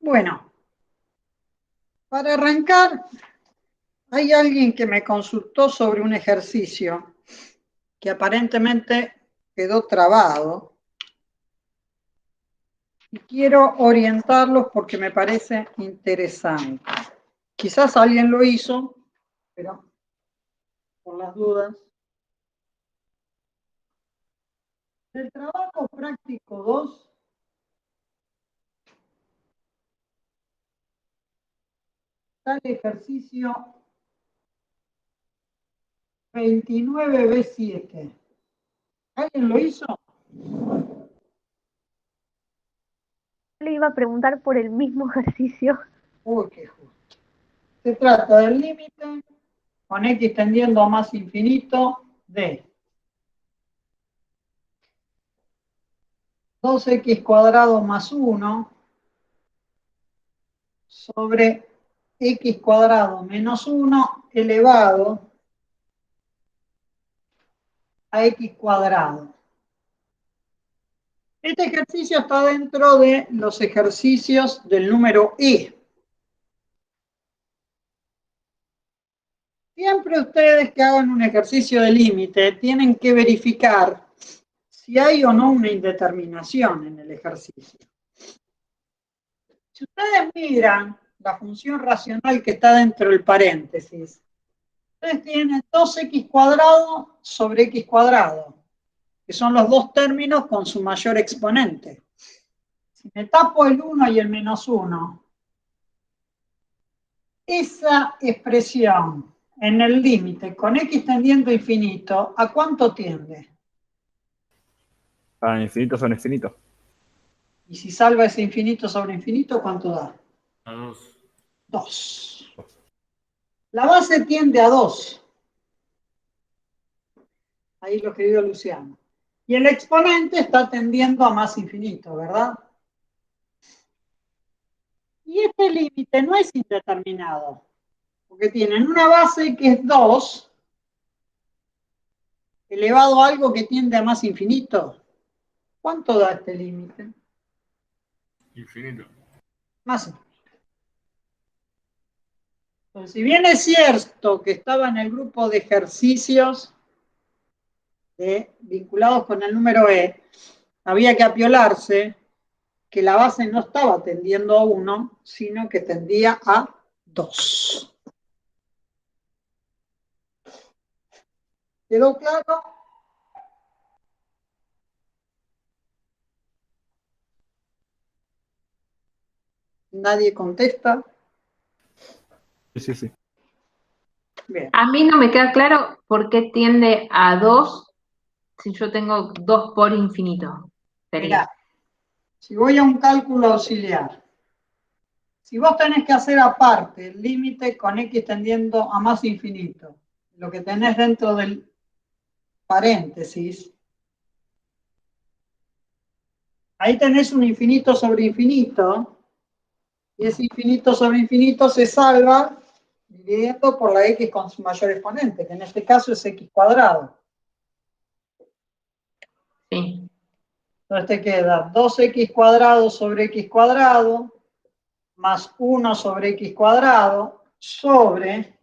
Bueno, para arrancar, hay alguien que me consultó sobre un ejercicio que aparentemente quedó trabado y quiero orientarlos porque me parece interesante. Quizás alguien lo hizo, pero por las dudas. Del trabajo práctico 2 está el ejercicio 29b7. ¿Alguien lo hizo? Le iba a preguntar por el mismo ejercicio. Uy, qué justo. Se trata del límite con x tendiendo a más infinito de 2x cuadrado más 1 sobre x cuadrado menos 1 elevado a x cuadrado. Este ejercicio está dentro de los ejercicios del número E. Siempre ustedes que hagan un ejercicio de límite tienen que verificar si hay o no una indeterminación en el ejercicio. Si ustedes miran la función racional que está dentro del paréntesis, ustedes tienen 2x cuadrado sobre x cuadrado, que son los dos términos con su mayor exponente. Si me tapo el 1 y el menos 1, esa expresión en el límite con x tendiendo a infinito, ¿a cuánto tiende? A infinito son infinito. Y si salva ese infinito sobre infinito, ¿cuánto da? A 2. 2. La base tiende a 2. Ahí lo escribió Luciano. Y el exponente está tendiendo a más infinito, ¿verdad? Y este límite no es indeterminado, porque tienen una base que es 2 elevado a algo que tiende a más infinito. ¿Cuánto da este límite? Infinito. Más infinito. Entonces, si bien es cierto que estaba en el grupo de ejercicios vinculados con el número E, había que apiolarse que la base no estaba tendiendo a 1, sino que tendía a 2. ¿Quedó claro? Nadie contesta. Sí. Bien. A mí no me queda claro por qué tiende a 2 si yo tengo 2 por infinito. Mirá, si voy a un cálculo auxiliar, si vos tenés que hacer aparte el límite con x tendiendo a más infinito, lo que tenés dentro del paréntesis, ahí tenés un infinito sobre infinito, y ese infinito sobre infinito se salva dividiendo por la x con su mayor exponente, que en este caso es x cuadrado. Sí. Entonces te queda 2x cuadrado sobre x cuadrado más 1 sobre x cuadrado sobre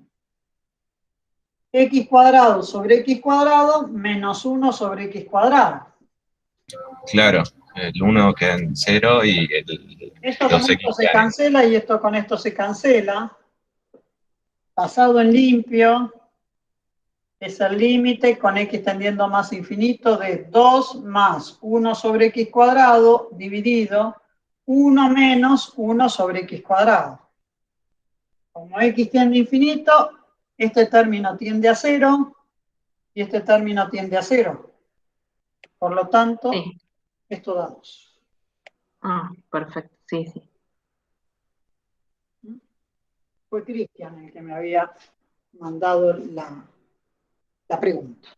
x cuadrado sobre x cuadrado menos 1 sobre x cuadrado. Claro, el 1 queda en 0 y Esto con 2x esto se queda en... cancela y esto con esto se cancela. Pasado en limpio es el límite con x tendiendo a más infinito de 2 más 1 sobre x cuadrado dividido 1 menos 1 sobre x cuadrado. Como x tiende a infinito, este término tiende a 0 y este término tiende a 0. Por lo tanto, Sí. esto da 2. Ah, perfecto. Sí. Fue Cristian el que me había mandado la pregunta.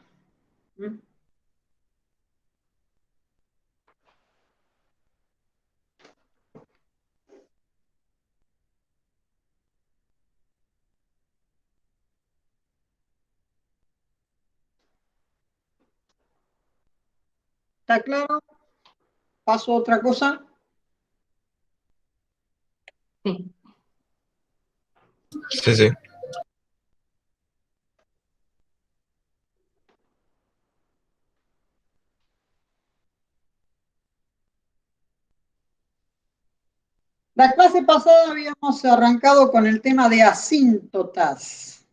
¿Está claro? ¿Paso a otra cosa? Sí. Sí, sí. La clase pasada habíamos arrancado con el tema de asíntotas.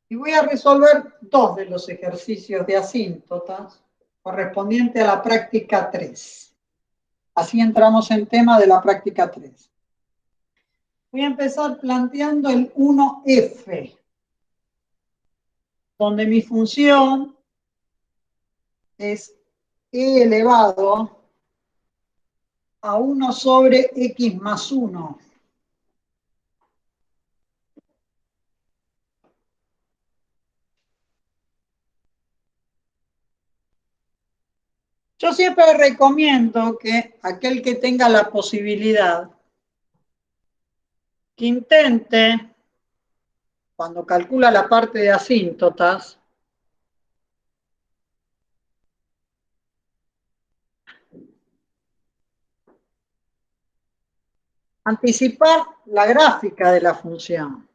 Y voy a resolver 2 de los ejercicios de asíntotas correspondiente a la práctica 3. Así entramos en tema de la práctica 3. Voy a empezar planteando el 1F, donde mi función es e elevado a 1 sobre x más 1. Yo siempre recomiendo que aquel que tenga la posibilidad, que intente, cuando calcula la parte de asíntotas, anticipar la gráfica de la función.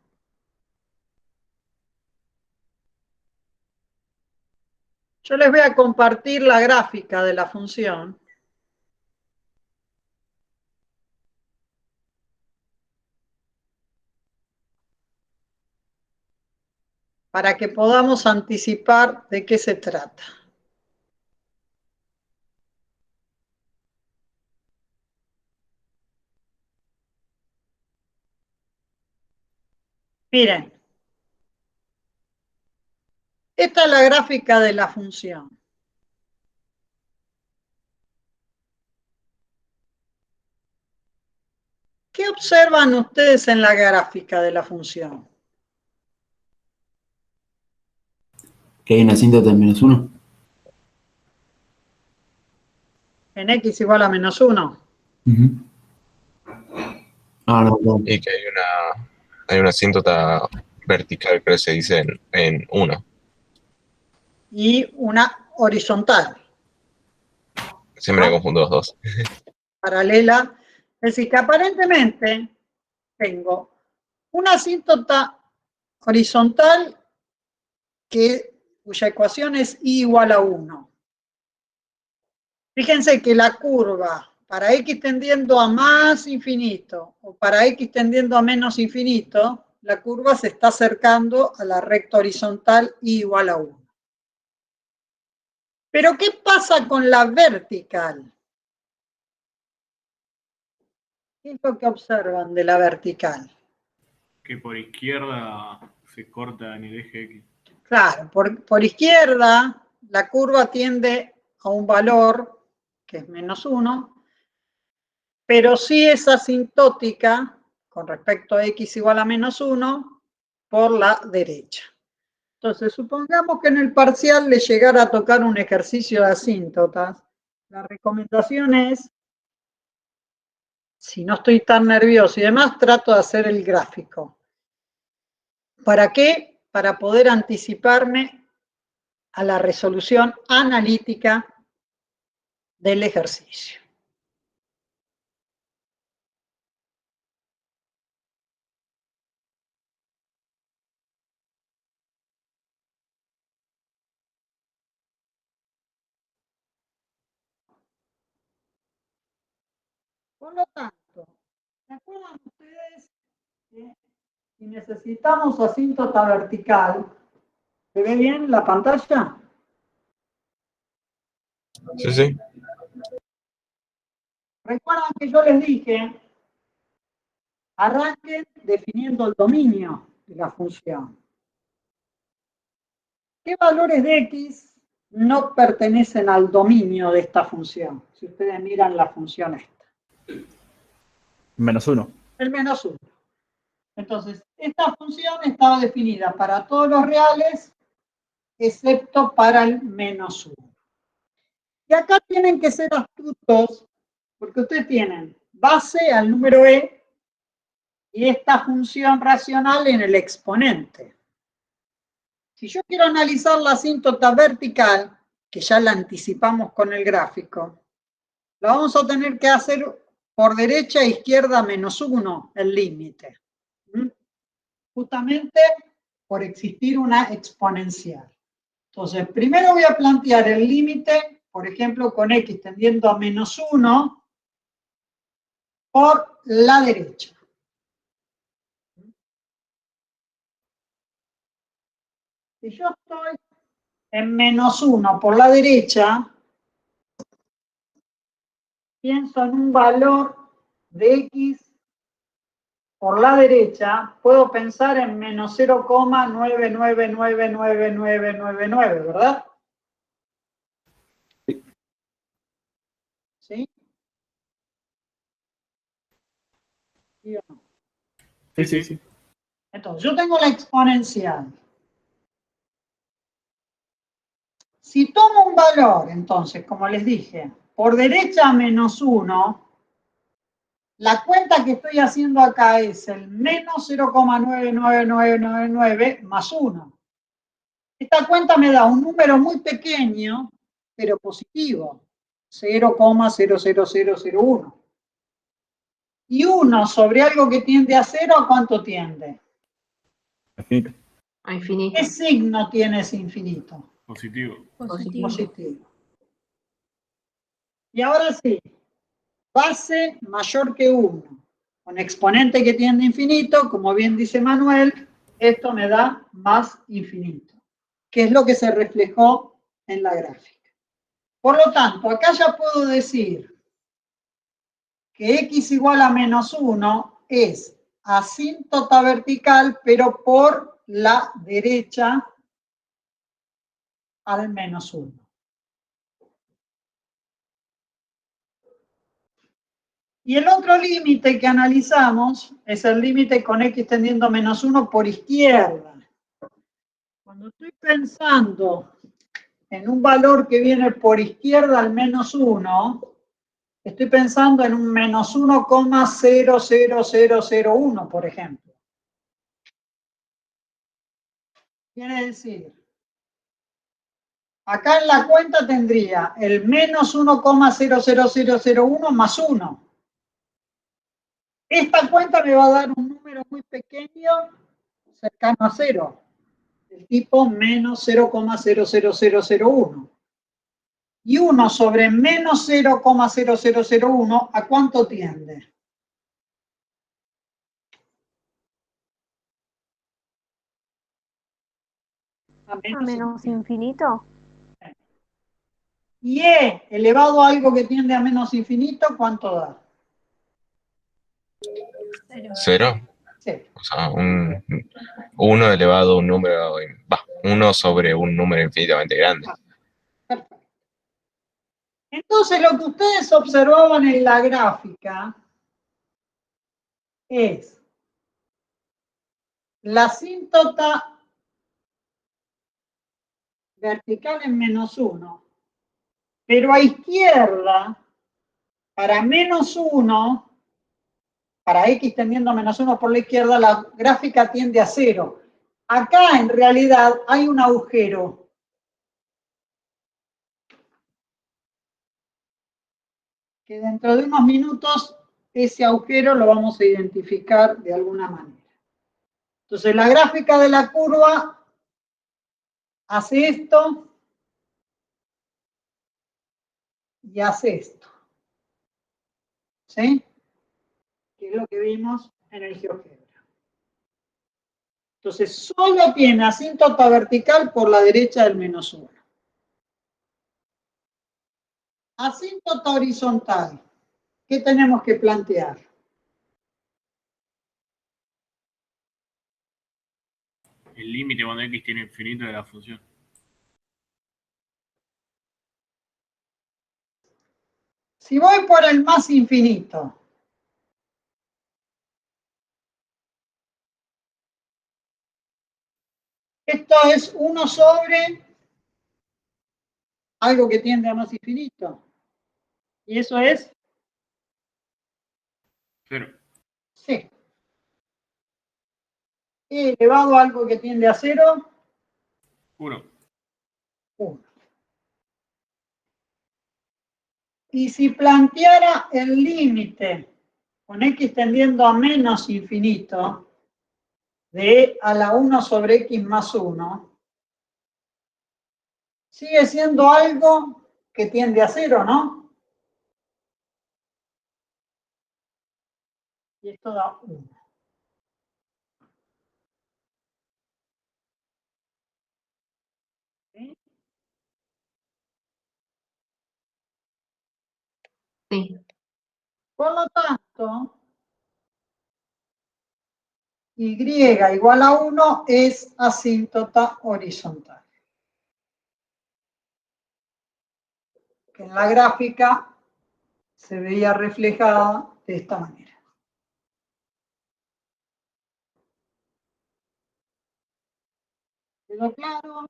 Yo les voy a compartir la gráfica de la función. Para que podamos anticipar de qué se trata. Miren, esta es la gráfica de la función. ¿Qué observan ustedes en la gráfica de la función? Que hay una asíntota en menos 1. En x igual a menos 1. No. Y que hay una asíntota vertical, creo que se dice en 1. Y una horizontal. Siempre me confundo los dos. Paralela. Es decir, que aparentemente tengo una asíntota horizontal cuya ecuación es y igual a 1. Fíjense que la curva para x tendiendo a más infinito o para x tendiendo a menos infinito, la curva se está acercando a la recta horizontal y igual a 1. Pero ¿qué pasa con la vertical? ¿Qué es lo que observan de la vertical? Que por izquierda se corta en el eje X. Claro, por izquierda la curva tiende a un valor que es menos 1, pero sí es asintótica con respecto a x igual a menos 1 por la derecha. Entonces, supongamos que en el parcial le llegara a tocar un ejercicio de asíntotas. La recomendación es, si no estoy tan nervioso y demás, trato de hacer el gráfico. ¿Para qué? Para poder anticiparme a la resolución analítica del ejercicio. Por lo tanto, ¿se acuerdan ustedes que si necesitamos asíntota vertical, ¿se ve bien la pantalla? Sí, sí. Recuerdan que yo les dije, arranquen definiendo el dominio de la función. ¿Qué valores de x no pertenecen al dominio de esta función? Si ustedes miran la función esta. Menos 1. El menos 1. Entonces, esta función estaba definida para todos los reales, excepto para el menos 1. Y acá tienen que ser astutos, porque ustedes tienen base al número e y esta función racional en el exponente. Si yo quiero analizar la asíntota vertical, que ya la anticipamos con el gráfico, lo vamos a tener que hacer por derecha e izquierda menos 1 el límite. Justamente por existir una exponencial. Entonces, primero voy a plantear el límite, por ejemplo, con x tendiendo a menos 1 por la derecha. Si yo estoy en menos 1 por la derecha, pienso en un valor de x por la derecha, puedo pensar en menos 0,999999, ¿verdad? ¿Sí? ¿Sí o no? Sí. Entonces, yo tengo la exponencial. Si tomo un valor, entonces, como les dije, por derecha menos 1, la cuenta que estoy haciendo acá es el menos 0,99999 más 1. Esta cuenta me da un número muy pequeño, pero positivo, 0,00001. Y 1 sobre algo que tiende a 0, ¿a cuánto tiende? Infinito. A infinito. ¿Qué signo tiene ese infinito? Positivo. Positivo. Y ahora sí, base mayor que 1, con exponente que tiende a infinito, como bien dice Manuel, esto me da más infinito, que es lo que se reflejó en la gráfica. Por lo tanto, acá ya puedo decir que x igual a menos 1 es asíntota vertical, pero por la derecha al menos 1. Y el otro límite que analizamos es el límite con x tendiendo a menos 1 por izquierda. Cuando estoy pensando en un valor que viene por izquierda al menos 1, estoy pensando en un menos 1,00001, por ejemplo. Quiere decir, acá en la cuenta tendría el menos 1,00001 más 1. Esta cuenta me va a dar un número muy pequeño, cercano a 0, del tipo menos 0,00001. Y 1 sobre menos 0,0001, ¿a cuánto tiende? A ¿A menos infinito? Y e elevado a algo que tiende a menos infinito, ¿cuánto da? 0. Sí. O sea, 1 elevado a un número, 1 sobre un número infinitamente grande. Perfecto. Entonces, lo que ustedes observaban en la gráfica es la asíntota vertical en menos 1, pero a izquierda, para menos 1, para x tendiendo a menos 1 por la izquierda, la gráfica tiende a 0. Acá, en realidad, hay un agujero. Que dentro de unos minutos, ese agujero lo vamos a identificar de alguna manera. Entonces, la gráfica de la curva hace esto y hace esto. ¿Sí? Que es lo que vimos en el GeoGebra. Entonces, solo tiene asíntota vertical por la derecha del menos 1. Asíntota horizontal. ¿Qué tenemos que plantear? El límite cuando x tiene infinito de la función. Si voy por el más infinito, esto es 1 sobre algo que tiende a más infinito. Y eso es 0. C. E elevado a algo que tiende a 0, 1. 1. Y si planteara el límite con x tendiendo a menos infinito de a la 1 sobre x más 1, sigue siendo algo que tiende a 0, ¿no? Y esto da 1. ¿Sí? Sí. Por lo tanto, y igual a 1 es asíntota horizontal. Que en la gráfica se veía reflejada de esta manera. ¿Quedó claro?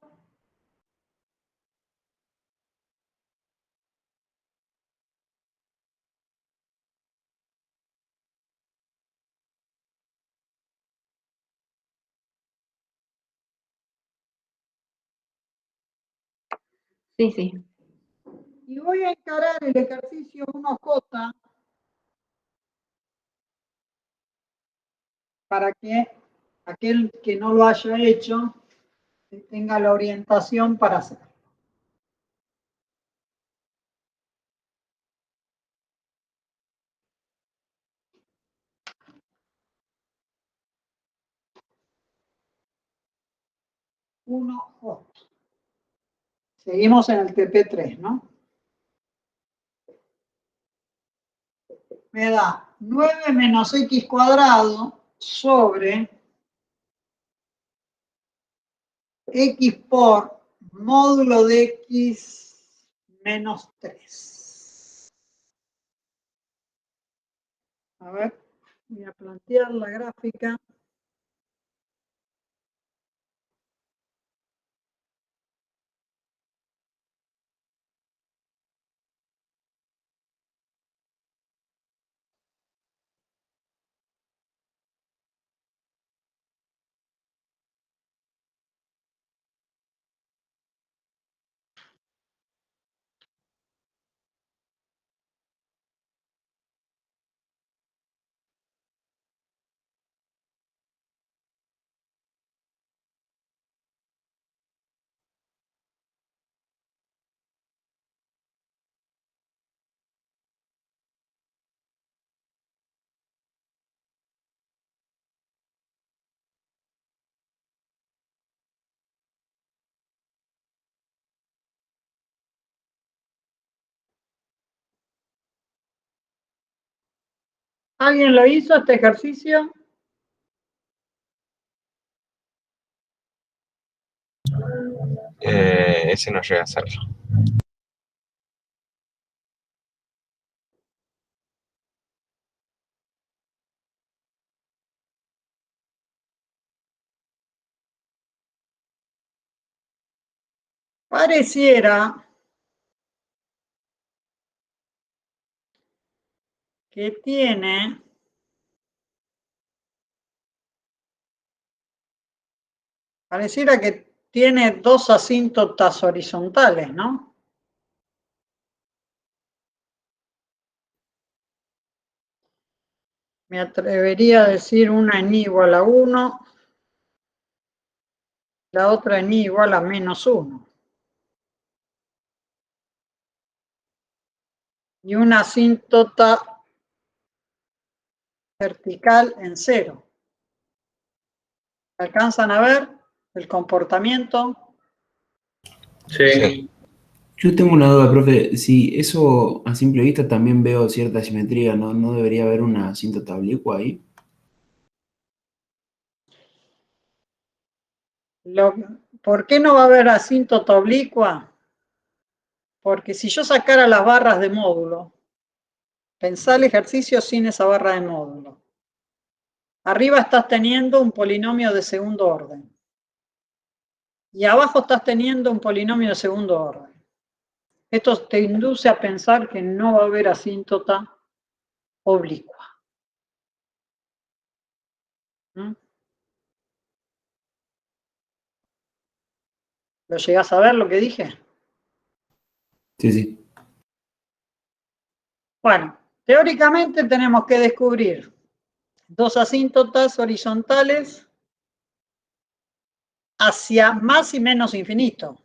Sí, sí. Y voy a encarar el ejercicio 1J para que aquel que no lo haya hecho tenga la orientación para hacerlo. Seguimos en el TP3, ¿no? Me da 9 menos x cuadrado sobre x por módulo de x menos 3. A ver, voy a plantear la gráfica. ¿Alguien lo hizo este ejercicio? Ese no llega a hacerlo. Pareciera que tiene dos asíntotas horizontales, ¿no? Me atrevería a decir una en i igual a 1, la otra en i igual a menos 1. Y una asíntota vertical en 0. ¿Alcanzan a ver el comportamiento? Sí. Yo tengo una duda, profe. Si eso a simple vista también veo cierta simetría, ¿no? ¿No debería haber una asíntota oblicua ahí? ¿Por qué no va a haber asíntota oblicua? Porque si yo sacara las barras de módulo, pensá el ejercicio sin esa barra de módulo. Arriba estás teniendo un polinomio de segundo orden. Y abajo estás teniendo un polinomio de segundo orden. Esto te induce a pensar que no va a haber asíntota oblicua. ¿Mm? ¿Lo llegás a ver lo que dije? Sí, sí. Bueno, teóricamente tenemos que descubrir dos asíntotas horizontales hacia más y menos infinito.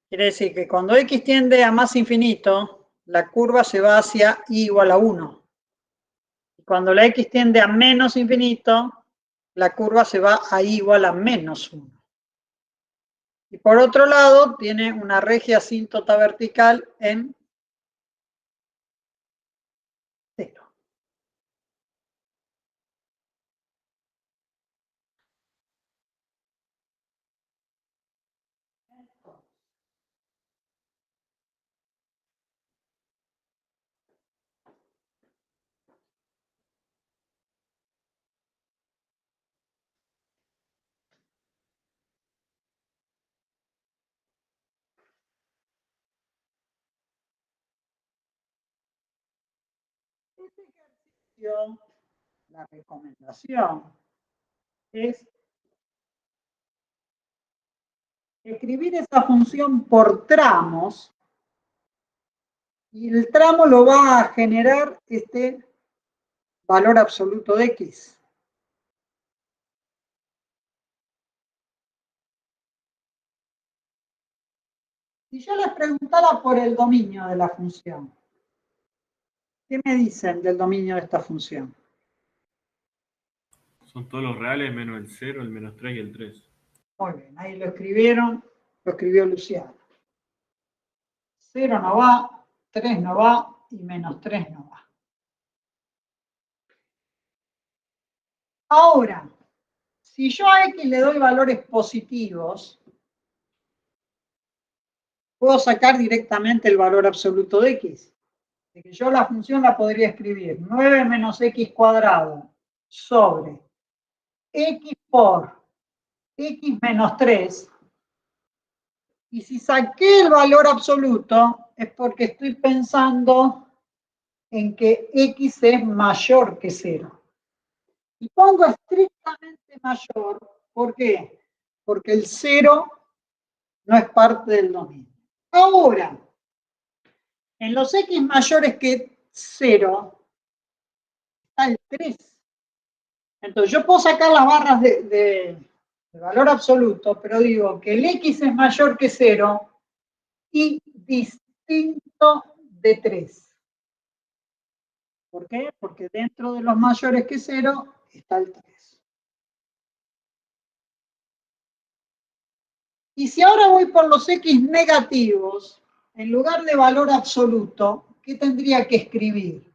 Quiere decir que cuando x tiende a más infinito, la curva se va hacia y igual a 1. Y cuando la x tiende a menos infinito, la curva se va a y igual a menos 1. Y por otro lado, tiene una regia asíntota vertical en 0. Este ejercicio, la recomendación es escribir esa función por tramos y el tramo lo va a generar este valor absoluto de x. Si yo les preguntara por el dominio de la función, ¿qué me dicen del dominio de esta función? Son todos los reales menos el 0, el menos 3 y el 3. Muy bien, ahí lo escribieron, lo escribió Luciano. 0 no va, 3 no va y menos 3 no va. Ahora, si yo a x le doy valores positivos, puedo sacar directamente el valor absoluto de x. De que yo la función la podría escribir 9 menos x cuadrado sobre x por x menos 3. Y si saqué el valor absoluto, es porque estoy pensando en que x es mayor que 0. Y pongo estrictamente mayor, ¿por qué? Porque el 0 no es parte del dominio. Ahora, en los x mayores que 0, está el 3. Entonces yo puedo sacar las barras de valor absoluto, pero digo que el x es mayor que 0 y distinto de 3. ¿Por qué? Porque dentro de los mayores que 0 está el 3. Y si ahora voy por los x negativos, en lugar de valor absoluto, ¿qué tendría que escribir?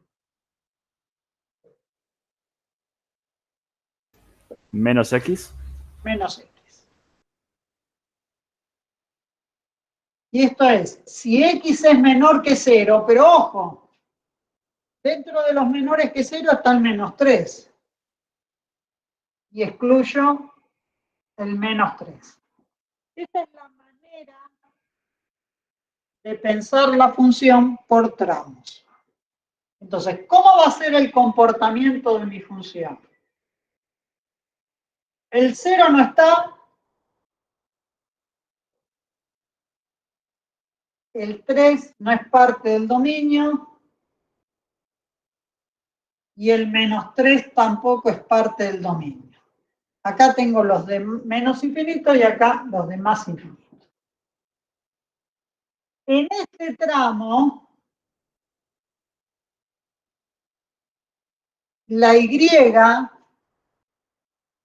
Menos X. Menos x. Y esto es, si x es menor que 0, pero ojo, dentro de los menores que 0 está el menos 3. Y excluyo el menos 3. Esta es la manera de pensar la función por tramos. Entonces, ¿cómo va a ser el comportamiento de mi función? El 0 no está, el 3 no es parte del dominio y el menos 3 tampoco es parte del dominio. Acá tengo los de menos infinito y acá los de más infinito. En este tramo, la y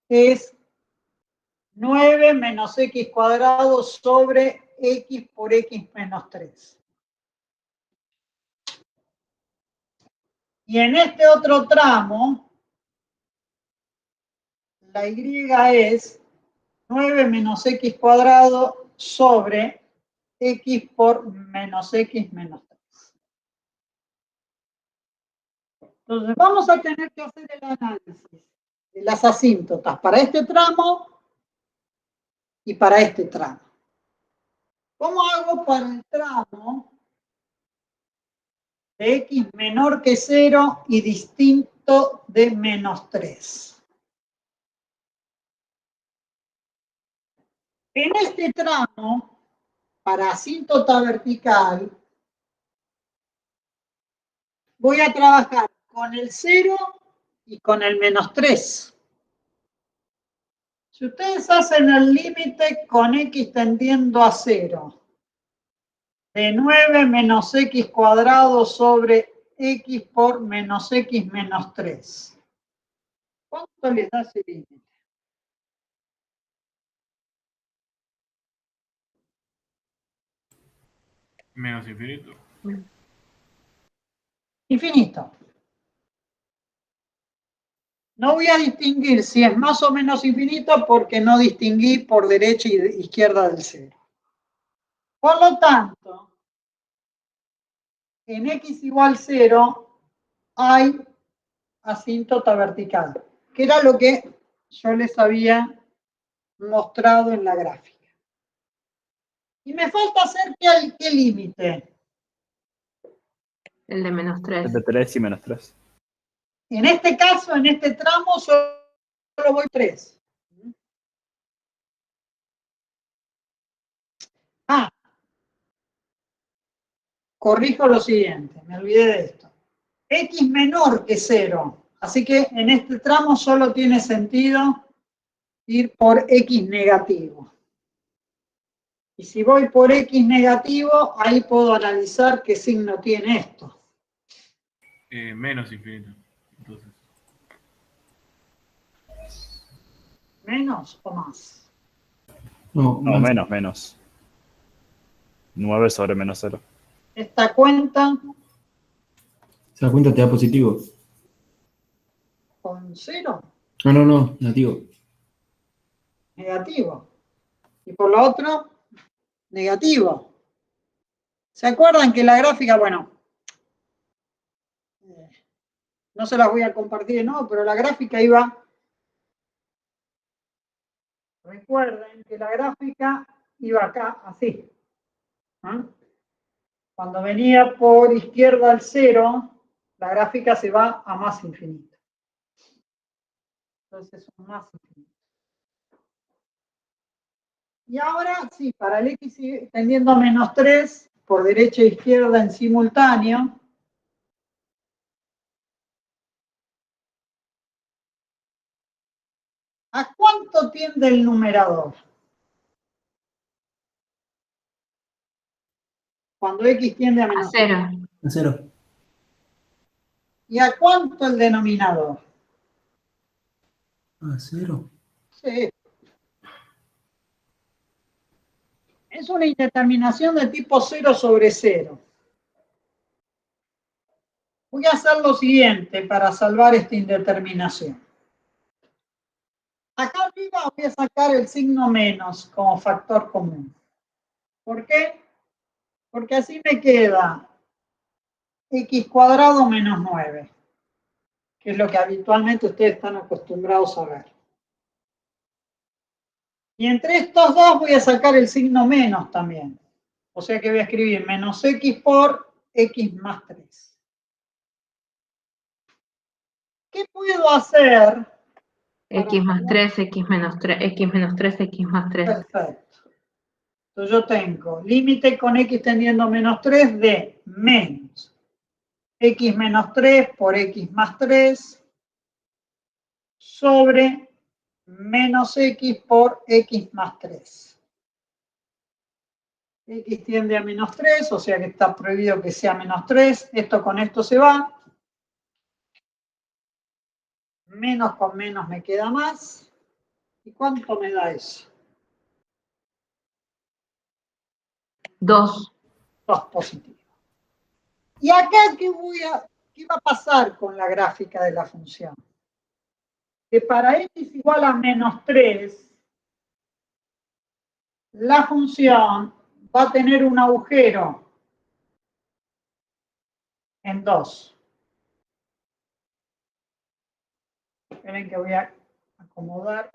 es 9 menos x cuadrado sobre x por x menos 3. Y en este otro tramo, la y es 9 menos x cuadrado sobre x por menos x menos 3. Entonces vamos a tener que hacer el análisis de las asíntotas para este tramo y para este tramo. ¿Cómo hago para el tramo de x menor que 0 y distinto de menos 3? En este tramo, para asíntota vertical, voy a trabajar con el 0 y con el -3. Si ustedes hacen el límite con x tendiendo a 0, de 9 menos x cuadrado sobre x por menos x menos 3, ¿cuánto les da ese límite? Menos infinito. Infinito. No voy a distinguir si es más o menos infinito porque no distinguí por derecha y izquierda del 0. Por lo tanto, en x igual 0 hay asíntota vertical, que era lo que yo les había mostrado en la gráfica. Y me falta hacer ¿qué límite? El de -3. Es de 3 y -3. En este caso, en este tramo, solo voy 3. Corrijo lo siguiente, me olvidé de esto. X menor que 0, así que en este tramo solo tiene sentido ir por X negativo. Y si voy por X negativo, ahí puedo analizar qué signo tiene esto. Menos infinito. Entonces, ¿Menos o más? No, No, más. menos. 9 sobre -0. Esta cuenta ¿Se da cuenta? Te da positivo. con 0, No, negativo. negativo. Y por lo otro, negativo. ¿Se acuerdan que la gráfica, bueno, no se las voy a compartir de nuevo, pero la gráfica iba... Recuerden que la gráfica iba acá, así. Cuando venía por izquierda al 0, la gráfica se va a más infinito. Entonces son más infinitos. Y ahora, sí, para el x tendiendo a -3, por derecha e izquierda en simultáneo, ¿a cuánto tiende el numerador? Cuando x tiende a A -3. 0. A 0. ¿Y a cuánto el denominador? A 0. Sí. Es una indeterminación de tipo 0 sobre 0. Voy a hacer lo siguiente para salvar esta indeterminación. Acá arriba voy a sacar el signo menos como factor común. ¿Por qué? Porque así me queda x cuadrado menos 9, que es lo que habitualmente ustedes están acostumbrados a ver. Y entre estos dos voy a sacar el signo menos también. O sea que voy a escribir menos x por x más 3. ¿Qué puedo hacer? X más 3, X menos 3, X menos 3, X más 3. Perfecto. Entonces yo tengo límite con x tendiendo a -3 de menos x menos 3 por x más 3 sobre menos x por x más 3. X tiende a -3, o sea que está prohibido que sea -3. Esto con esto se va. Menos con menos me queda más. ¿Y cuánto me da eso? 2. 2 positivo. ¿Y acá qué va a pasar con la gráfica de la función? Que para x igual a -3, la función va a tener un agujero en 2. Esperen que voy a acomodar.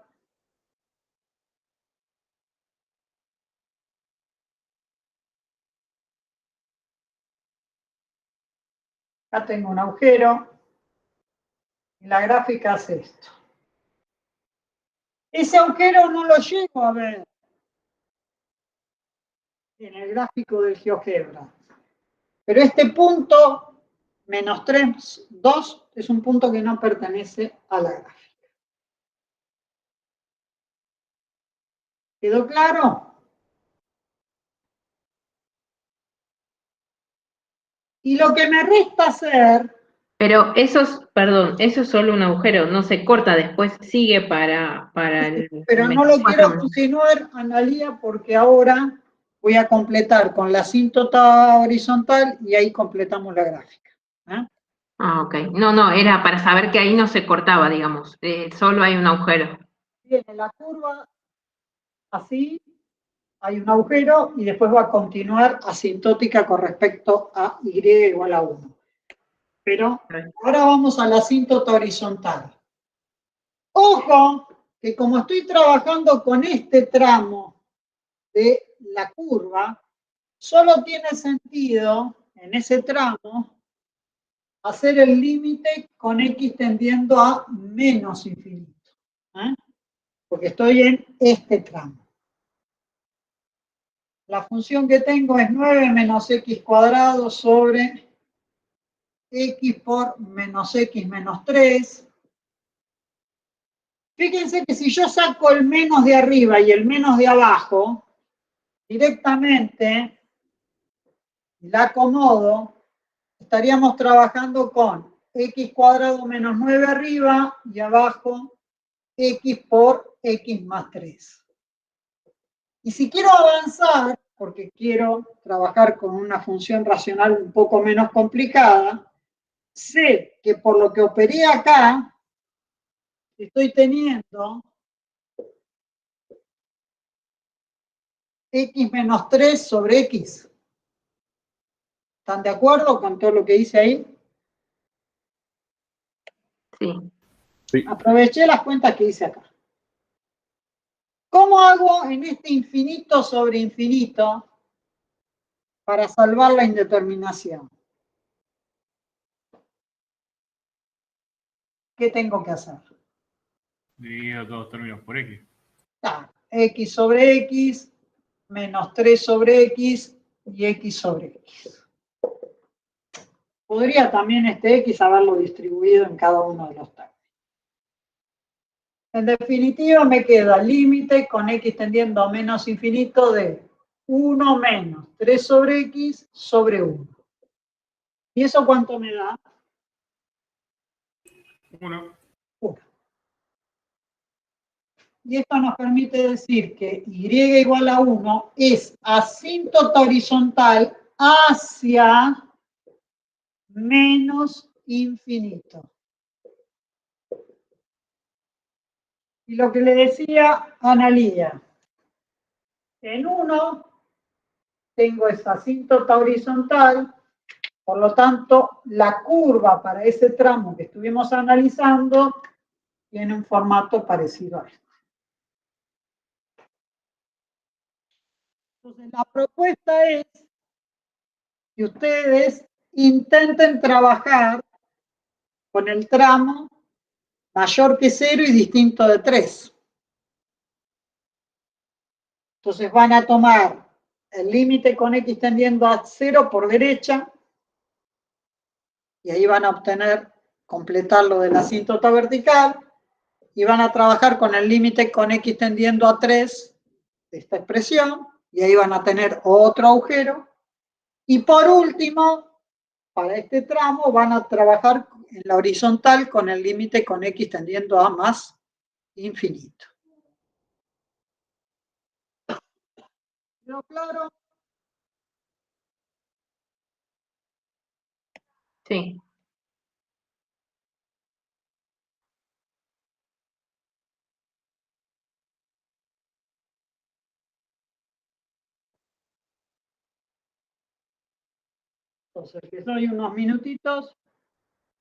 Acá tengo un agujero y la gráfica hace esto. Ese agujero no lo llego a ver en el gráfico del GeoGebra. Pero este punto menos 3, 2 es un punto que no pertenece a la gráfica. ¿Quedó claro? Y lo que me resta hacer... Pero perdón, eso es solo un agujero, no se corta, después sigue para el... Pero no lo quiero continuar, Analía, porque ahora voy a completar con la asíntota horizontal y ahí completamos la gráfica. ¿Eh? Ah, ok. No, era para saber que ahí no se cortaba, digamos, solo hay un agujero. Viene la curva así, hay un agujero y después va a continuar asintótica con respecto a y igual a 1. Pero ahora vamos a la asíntota horizontal. Ojo, que como estoy trabajando con este tramo de la curva, solo tiene sentido en ese tramo hacer el límite con x tendiendo a menos infinito. ¿Eh? Porque estoy en este tramo. La función que tengo es 9 menos x cuadrado sobre x por menos x menos 3. Fíjense que si yo saco el menos de arriba y el menos de abajo, directamente la acomodo, estaríamos trabajando con x cuadrado menos 9 arriba y abajo x por x más 3. Y si quiero avanzar, porque quiero trabajar con una función racional un poco menos complicada, sé que por lo que operé acá, estoy teniendo x menos 3 sobre x. ¿Están de acuerdo con todo lo que hice ahí? Sí. Sí. Aproveché las cuentas que hice acá. ¿Cómo hago en este infinito sobre infinito para salvar la indeterminación? ¿Qué tengo que hacer? Dividido todos términos por x. X sobre x, menos 3 sobre x y x sobre x. Podría también este x haberlo distribuido en cada uno de los términos. En definitiva me queda límite con x tendiendo a menos infinito de 1 menos 3 sobre x sobre 1. ¿Y eso cuánto me da? 1. 1. Y esto nos permite decir que y igual a 1 es asíntota horizontal hacia menos infinito. Y lo que le decía Analía, en 1 tengo esa asíntota horizontal, por lo tanto, la curva para ese tramo que estuvimos analizando tiene un formato parecido a este. Entonces, la propuesta es que ustedes intenten trabajar con el tramo mayor que 0 y distinto de 3. Entonces van a tomar el límite con x tendiendo a 0 por derecha y ahí van a obtener, completar lo de la asíntota vertical y van a trabajar con el límite con x tendiendo a 3 de esta expresión y ahí van a tener otro agujero. Y por último, para este tramo van a trabajar en la horizontal con el límite con x tendiendo a más infinito. ¿Quedó claro? Sí. Entonces, les doy unos minutitos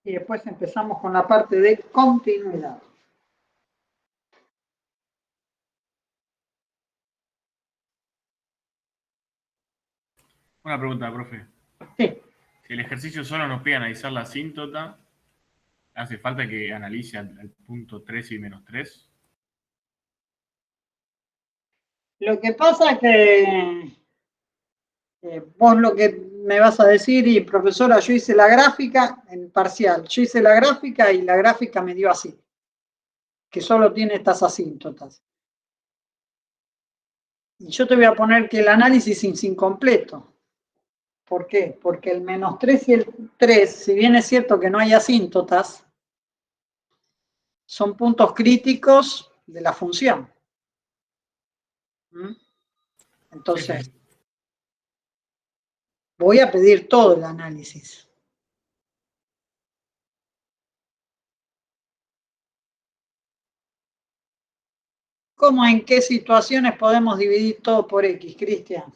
y después empezamos con la parte de continuidad. Una pregunta, profe. Sí. Si el ejercicio solo nos pide analizar la asíntota, ¿hace falta que analice el punto 3 y menos 3? Lo que pasa es que vos lo que me vas a decir, y profesora, yo hice la gráfica en parcial, yo hice la gráfica y la gráfica me dio así, que solo tiene estas asíntotas. Y yo te voy a poner que el análisis es incompleto. ¿Por qué? Porque el -3 y el 3, si bien es cierto que no hay asíntotas, son puntos críticos de la función. Entonces, voy a pedir todo el análisis. ¿Cómo, en qué situaciones podemos dividir todo por X, Cristian?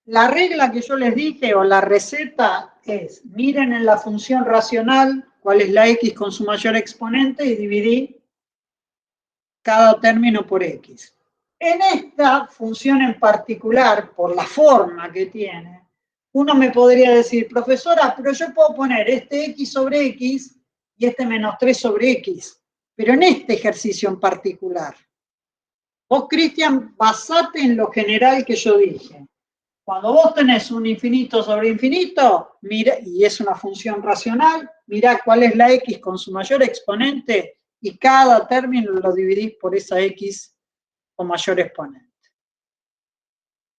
La regla que yo les dije, o la receta, es, miren en la función racional cuál es la X con su mayor exponente y dividí cada término por X. En esta función en particular, por la forma que tiene, uno me podría decir, profesora, pero yo puedo poner este X sobre X y este -3 sobre X, pero en este ejercicio en particular. Vos, Cristian, basate en lo general que yo dije. Cuando vos tenés un infinito sobre infinito, mira, y es una función racional, mirá cuál es la X con su mayor exponente y cada término lo dividís por esa X con mayor exponente.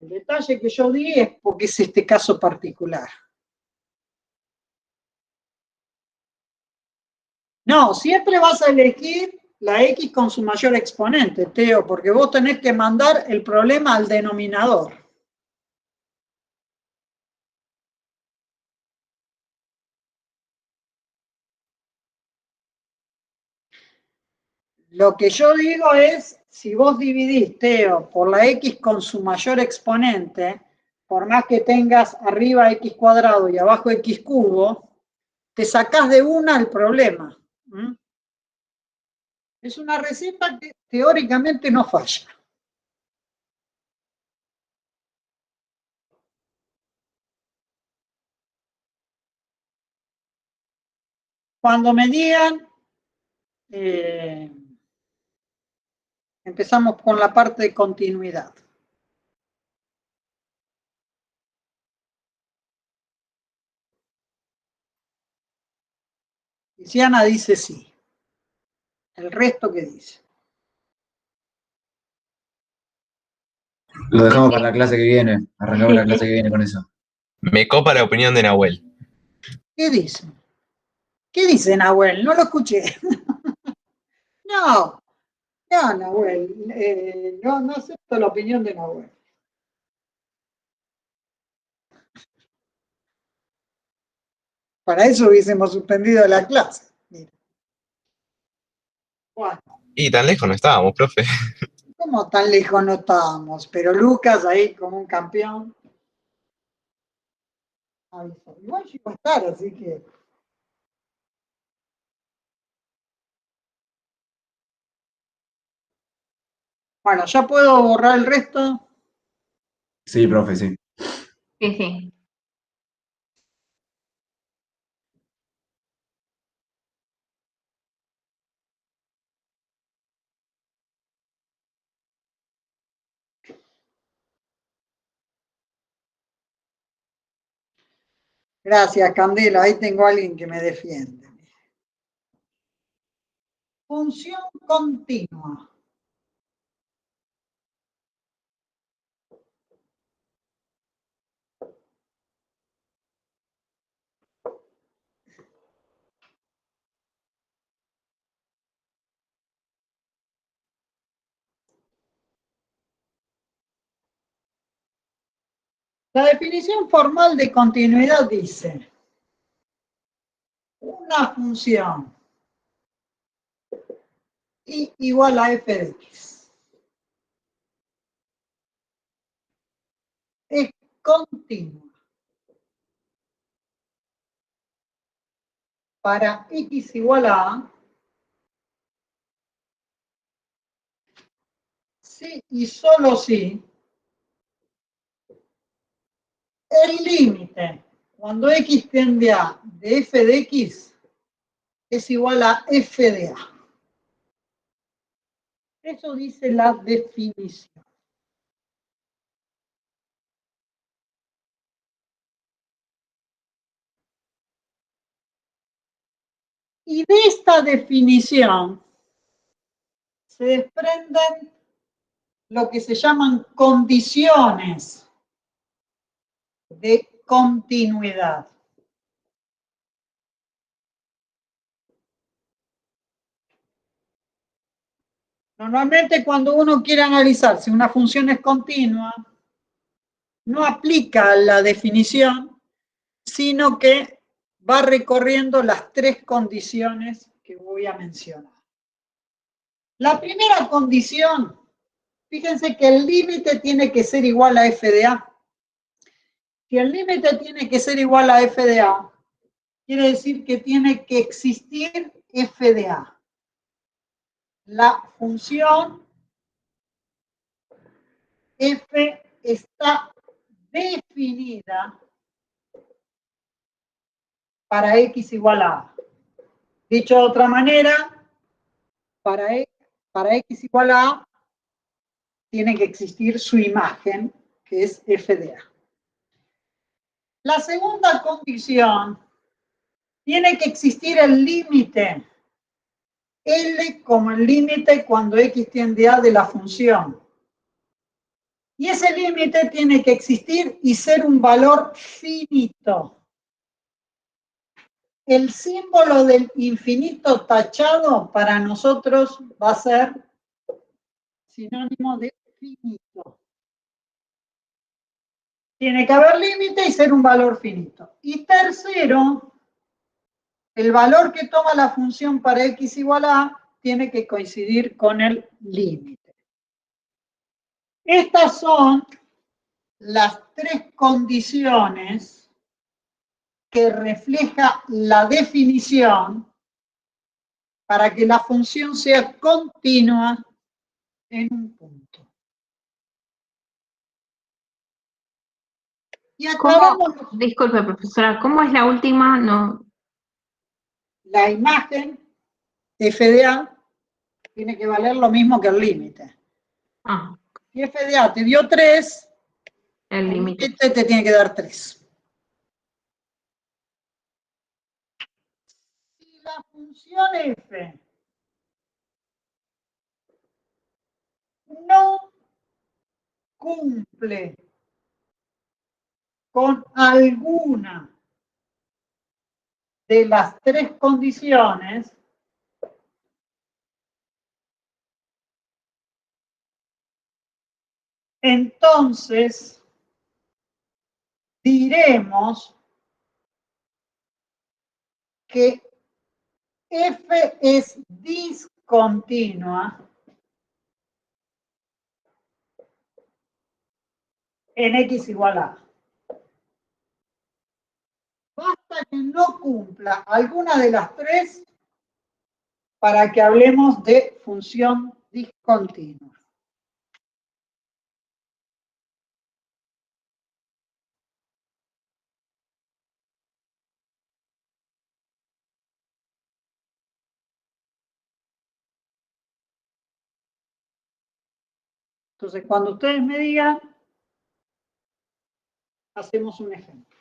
El detalle que yo di es porque es este caso particular. No, siempre vas a elegir la X con su mayor exponente, Teo, porque vos tenés que mandar el problema al denominador. Lo que yo digo es, si vos dividís, Teo, por la X con su mayor exponente, por más que tengas arriba X cuadrado y abajo X cubo, te sacás de una el problema. Es una receta que teóricamente no falla. Cuando me digan, empezamos con la parte de continuidad. Tiziana dice sí. El resto, ¿qué dice? Lo dejamos para la clase que viene. Arrancamos la clase que viene con eso. Me copa la opinión de Nahuel. ¿Qué dice? ¿Qué dice Nahuel? No lo escuché. No, Nahuel. No acepto la opinión de Nahuel. Para eso hubiésemos suspendido la clase. Mira. Bueno. Y tan lejos no estábamos, profe. ¿Cómo tan lejos no estábamos? Pero Lucas ahí como un campeón. Igual llegó a estar, así que... Bueno, ¿ya puedo borrar el resto? Sí, profe, sí. Sí, sí. Gracias, Candela. Ahí tengo a alguien que me defiende. Función continua. La definición formal de continuidad dice: una función y igual a f de x es continua para x igual a si y solo si el límite cuando x tiende a de f de x es igual a f de a. Eso dice la definición. Y de esta definición se desprenden lo que se llaman condiciones de continuidad. Normalmente cuando uno quiere analizar si una función es continua, no aplica la definición, sino que va recorriendo las tres condiciones que voy a mencionar. La primera condición, fíjense que el límite tiene que ser igual a f de a. Si el límite tiene que ser igual a f de a, quiere decir que tiene que existir f de a. La función f está definida para x igual a a. Dicho de otra manera, para x igual a a, tiene que existir su imagen, que es f de a. La segunda condición, tiene que existir el límite L como el límite cuando x tiende a de la función. Y ese límite tiene que existir y ser un valor finito. El símbolo del infinito tachado para nosotros va a ser sinónimo de finito. Tiene que haber límite y ser un valor finito. Y tercero, el valor que toma la función para x igual a tiene que coincidir con el límite. Estas son las tres condiciones que refleja la definición para que la función sea continua en un punto. Y acabamos Disculpe, profesora, ¿cómo es la última? No. la imagen f de a tiene que valer lo mismo que el límite. Ah, Si f de a te dio 3, el el límite. límite te tiene que dar 3. Si la función f no cumple con alguna de las tres condiciones, entonces diremos que f es discontinua en x igual a. Basta que no cumpla alguna de las tres para que hablemos de función discontinua. Entonces, cuando ustedes me digan, hacemos un ejemplo.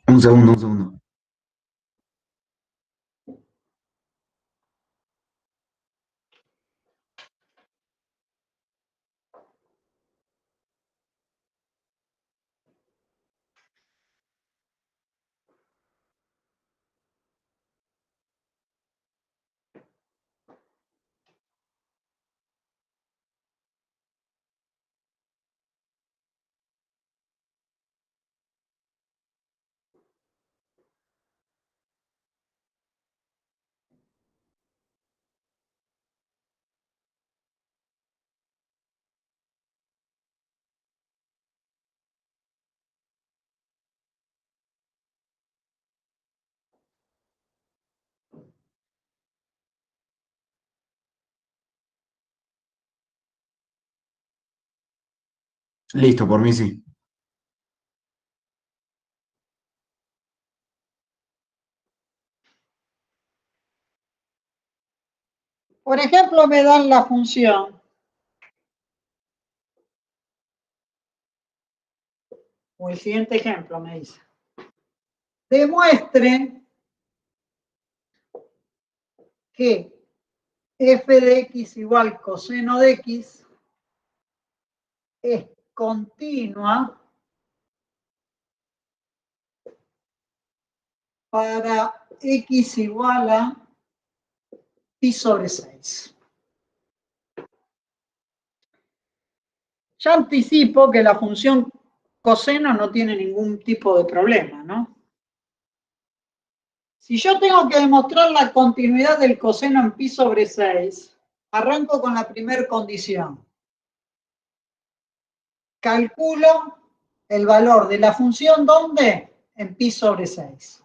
Un segundo. Listo, por mí sí. Por ejemplo, me dan la función o el siguiente ejemplo me dice. demuestre que f de x igual coseno de x es continua para x igual a pi sobre 6. Ya anticipo que la función coseno no tiene ningún tipo de problema, ¿no? Si yo tengo que demostrar la continuidad del coseno en pi sobre 6, arranco con la primera condición. Calculo el valor de la función, ¿dónde? En pi sobre 6.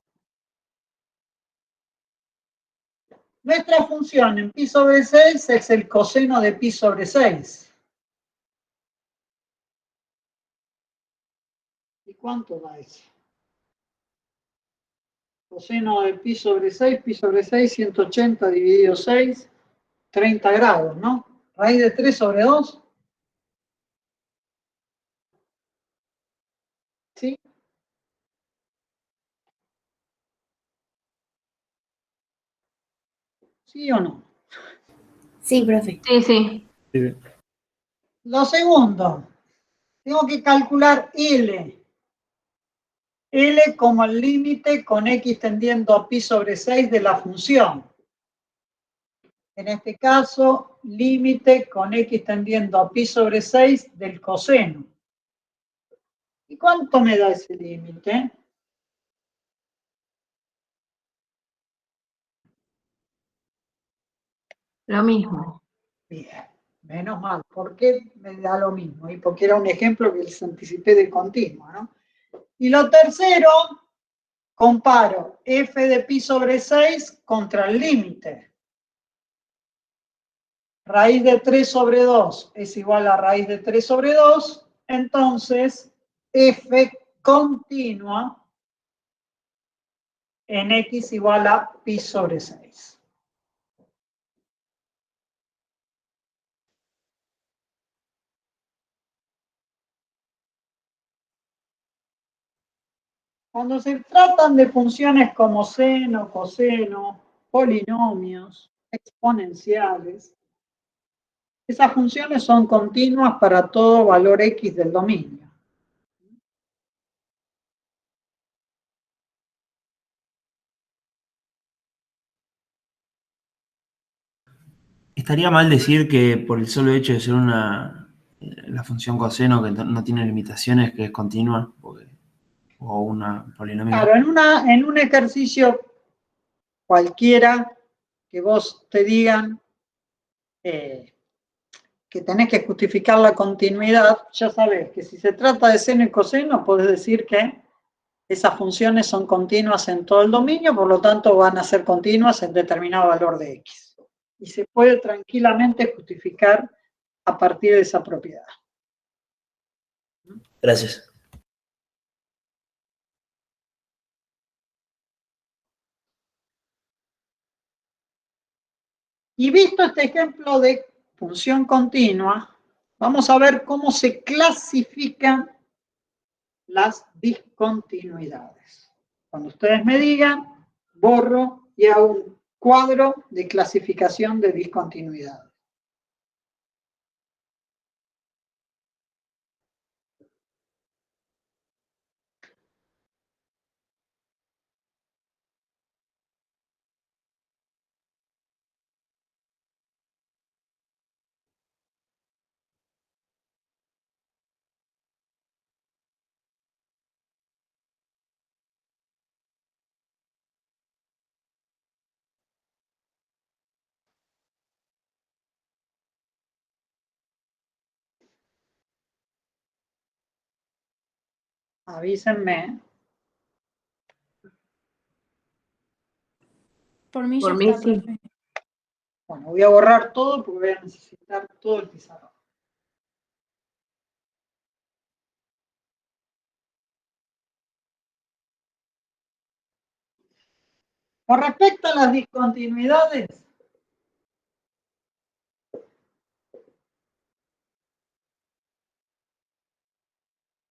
Nuestra función en pi sobre 6 es el coseno de pi sobre 6. ¿Y cuánto da eso? Coseno de pi sobre 6, 180 dividido 6, 30 grados, ¿no? Raíz de 3 sobre 2. ¿Sí? ¿Sí o no? Sí, profe. Sí, sí. Sí. Lo segundo, tengo que calcular L. L como el límite con x tendiendo a pi sobre 6 de la función. En este caso, límite con x tendiendo a pi sobre 6 del coseno. ¿Y cuánto me da ese límite? Lo mismo. Bien, menos mal. ¿Por qué me da lo mismo? Y porque era un ejemplo que les anticipé de continuo, ¿no? Y lo tercero, comparo f de pi sobre 6 contra el límite. Raíz de 3 sobre 2 es igual a raíz de 3 sobre 2, entonces f continua en x igual a pi sobre 6. Cuando se tratan de funciones como seno, coseno, polinomios, exponenciales, esas funciones son continuas para todo valor x del dominio. Estaría mal decir que por el solo hecho de ser la función coseno que no tiene limitaciones, que es continua, o una polinomio. Claro, en un ejercicio cualquiera que vos te digan que tenés que justificar la continuidad, ya sabés que si se trata de seno y coseno, podés decir que esas funciones son continuas en todo el dominio, por lo tanto van a ser continuas en determinado valor de x. Y se puede tranquilamente justificar a partir de esa propiedad. Gracias. Y visto este ejemplo de función continua, vamos a ver cómo se clasifican las discontinuidades. Cuando ustedes me digan, borro y hago un cuadro de clasificación de discontinuidades. Avísenme. Por mí Por ya mí está, sí. profe. Bueno, voy a borrar todo porque voy a necesitar todo el pizarrón. Con respecto a las discontinuidades,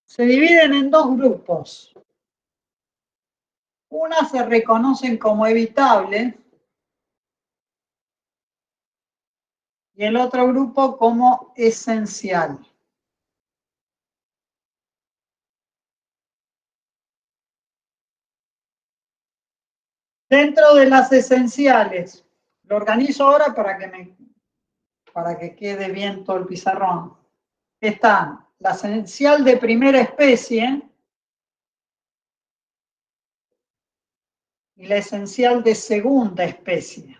se dividen en dos grupos. Unas se reconocen como evitables y el otro grupo como esencial. Dentro de las esenciales, lo organizo ahora para que quede bien todo el pizarrón. Están la esencial de primera especie y la esencial de segunda especie.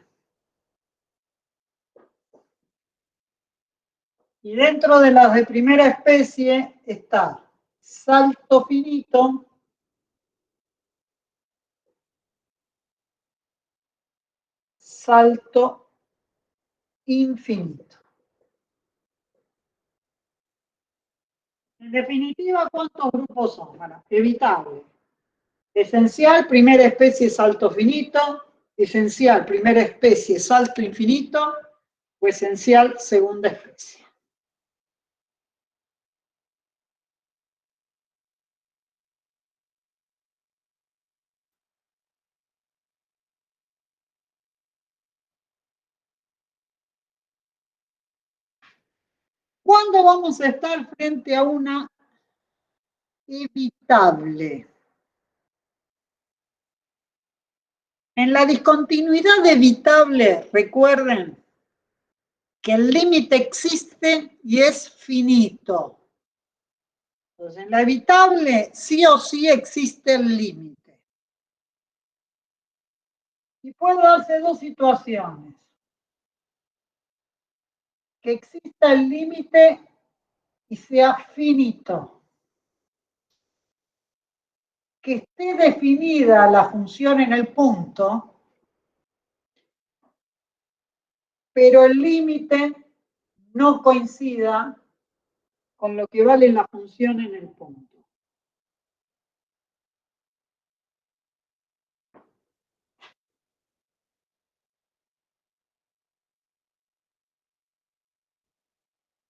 Y dentro de las de primera especie está salto finito, salto infinito. En definitiva, ¿cuántos grupos son? Bueno, evitable. Esencial, primera especie, salto finito. Esencial, primera especie, salto infinito. O esencial, segunda especie. ¿Cuándo vamos a estar frente a una evitable? En la discontinuidad evitable, recuerden que el límite existe y es finito. Entonces, en la evitable sí o sí existe el límite. Y puedo darse dos situaciones. Que exista el límite y sea finito. Que esté definida la función en el punto, pero el límite no coincida con lo que vale la función en el punto.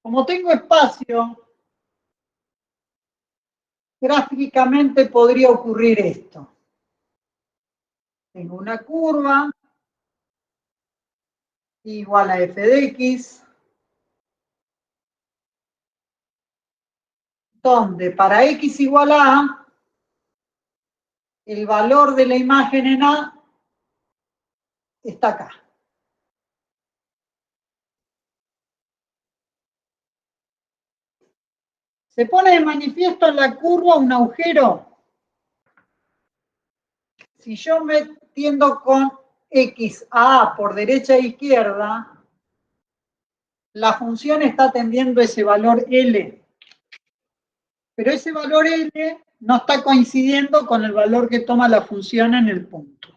Como tengo espacio, gráficamente podría ocurrir esto. Tengo una curva igual a f de x, donde para x igual a A, el valor de la imagen en A está acá. Se pone de manifiesto en la curva un agujero. Si yo me tiendo con x a A por derecha e izquierda, la función está tendiendo ese valor L. Pero ese valor L no está coincidiendo con el valor que toma la función en el punto.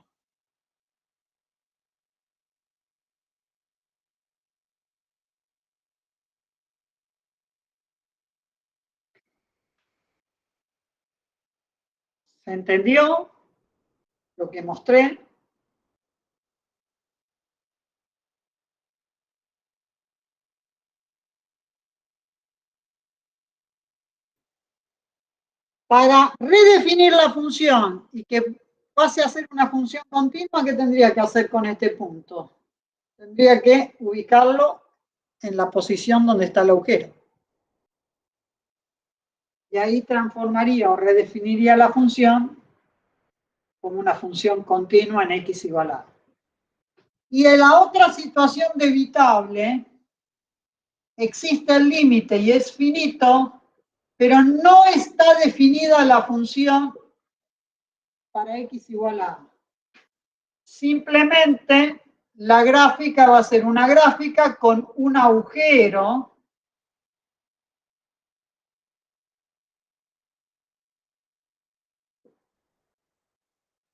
¿Se entendió lo que mostré? Para redefinir la función y que pase a ser una función continua, ¿qué tendría que hacer con este punto? Tendría que ubicarlo en la posición donde está el agujero. Y ahí transformaría o redefiniría la función como una función continua en x igual a. Y en la otra situación de evitable, existe el límite y es finito, pero no está definida la función para x igual a. Simplemente la gráfica va a ser una gráfica con un agujero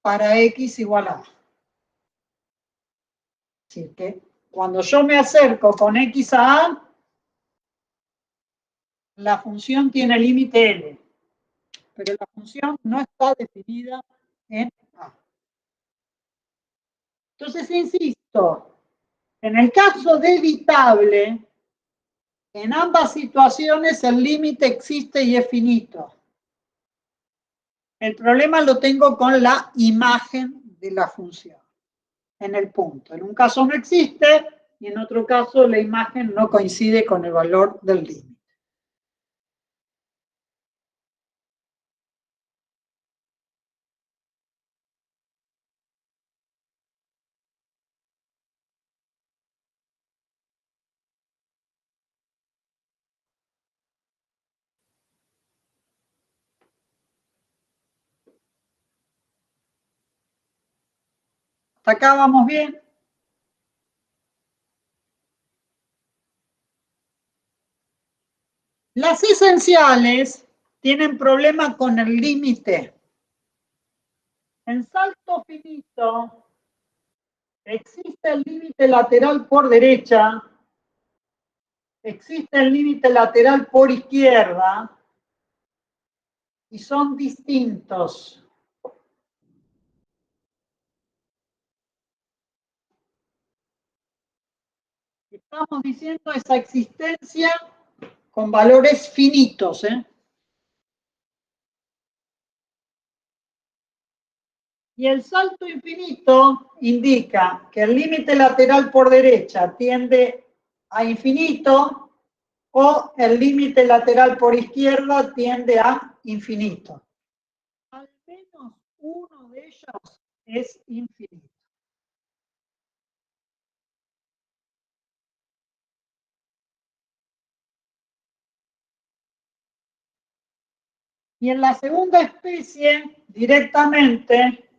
para x igual a. Así que cuando yo me acerco con x a A, la función tiene límite L, pero la función no está definida en A. Entonces, insisto, en el caso de evitable, en ambas situaciones el límite existe y es finito. El problema lo tengo con la imagen de la función en el punto. En un caso no existe y en otro caso la imagen no coincide con el valor del límite. ¿Hasta acá vamos bien? Las esenciales tienen problema con el límite. En salto finito existe el límite lateral por derecha, existe el límite lateral por izquierda y son distintos. Estamos diciendo esa existencia con valores finitos, ¿eh? Y el salto infinito indica que el límite lateral por derecha tiende a infinito o el límite lateral por izquierda tiende a infinito. Al menos uno de ellos es infinito. Y en la segunda especie, directamente,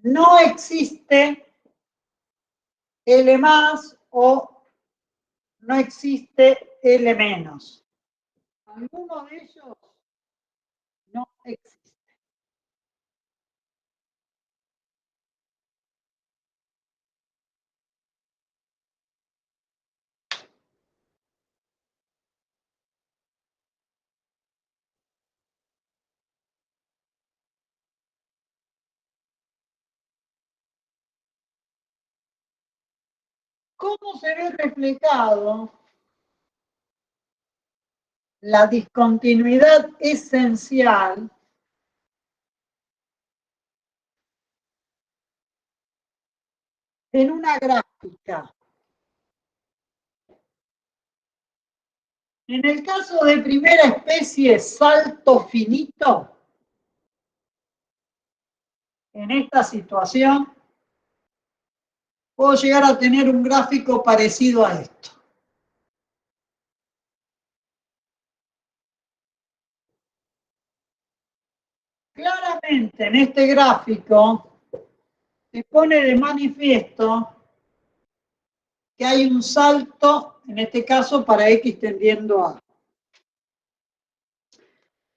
no existe L más o no existe L menos. Alguno de ellos no existe. ¿Cómo se ve reflejado la discontinuidad esencial en una gráfica? En el caso de primera especie, salto finito, en esta situación, puedo llegar a tener un gráfico parecido a esto. Claramente en este gráfico se pone de manifiesto que hay un salto, en este caso para X tendiendo a.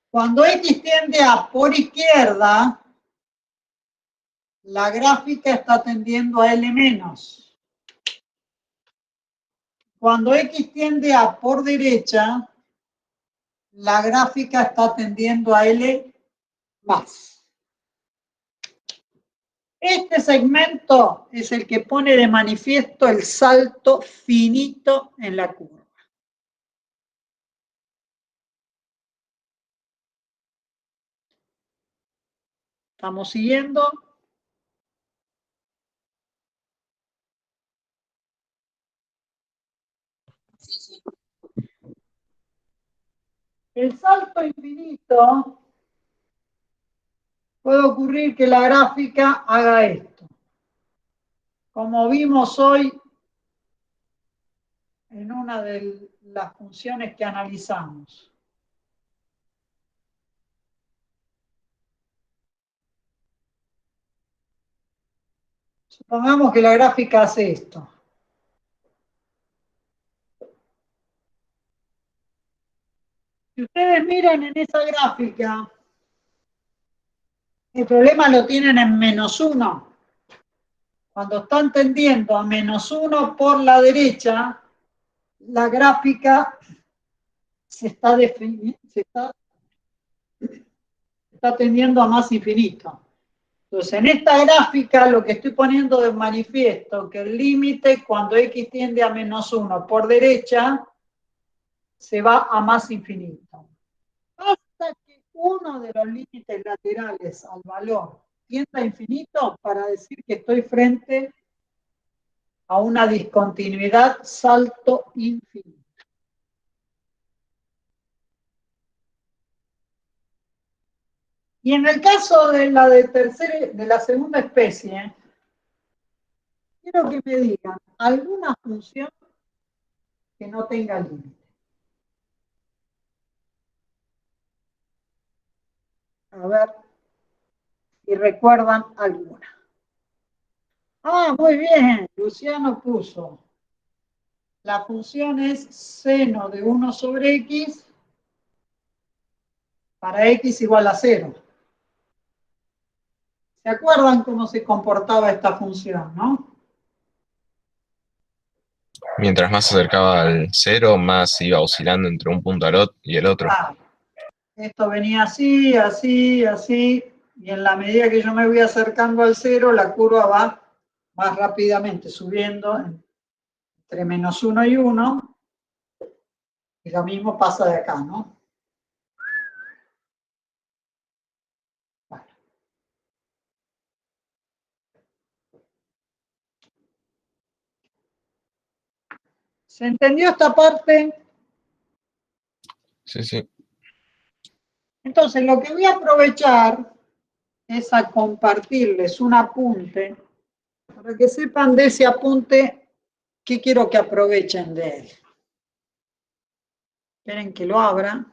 Cuando X tiende a por izquierda, la gráfica está tendiendo a L menos. Cuando X tiende a por derecha, la gráfica está tendiendo a L más. Este segmento es el que pone de manifiesto el salto finito en la curva. ¿Estamos siguiendo? Sí. El salto infinito puede ocurrir que la gráfica haga esto. Como vimos hoy en una de las funciones que analizamos. Supongamos que la gráfica hace esto. Si ustedes miran en esa gráfica, el problema lo tienen en -1. Cuando están tendiendo a -1 por la derecha, la gráfica se está tendiendo a más infinito. Entonces, en esta gráfica lo que estoy poniendo de manifiesto que el límite cuando X tiende a -1 por derecha se va a más infinito. Hasta que uno de los límites laterales al valor tiende a infinito para decir que estoy frente a una discontinuidad salto infinito. Y en el caso de la segunda especie, quiero que me digan alguna función que no tenga límite. A ver si recuerdan alguna. Ah, muy bien, Luciano puso. La función es seno de 1 sobre x para x igual a 0. ¿Se acuerdan cómo se comportaba esta función, no? Mientras más se acercaba al 0, más iba oscilando entre un punto y el otro. Ah, esto venía así, así, así, y en la medida que yo me voy acercando al 0, la curva va más rápidamente subiendo entre -1 y 1, y lo mismo pasa de acá, ¿no? Bueno. ¿Se entendió esta parte? Sí, sí. Entonces, lo que voy a aprovechar es a compartirles un apunte para que sepan de ese apunte qué quiero que aprovechen de él. Esperen que lo abra.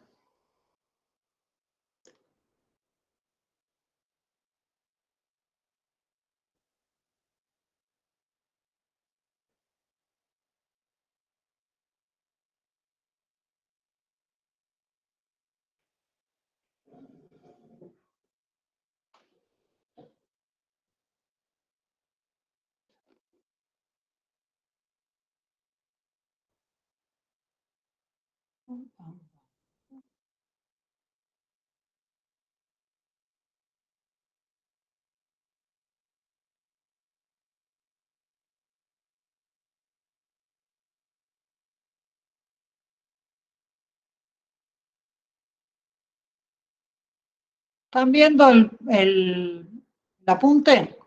¿Están viendo el apunte?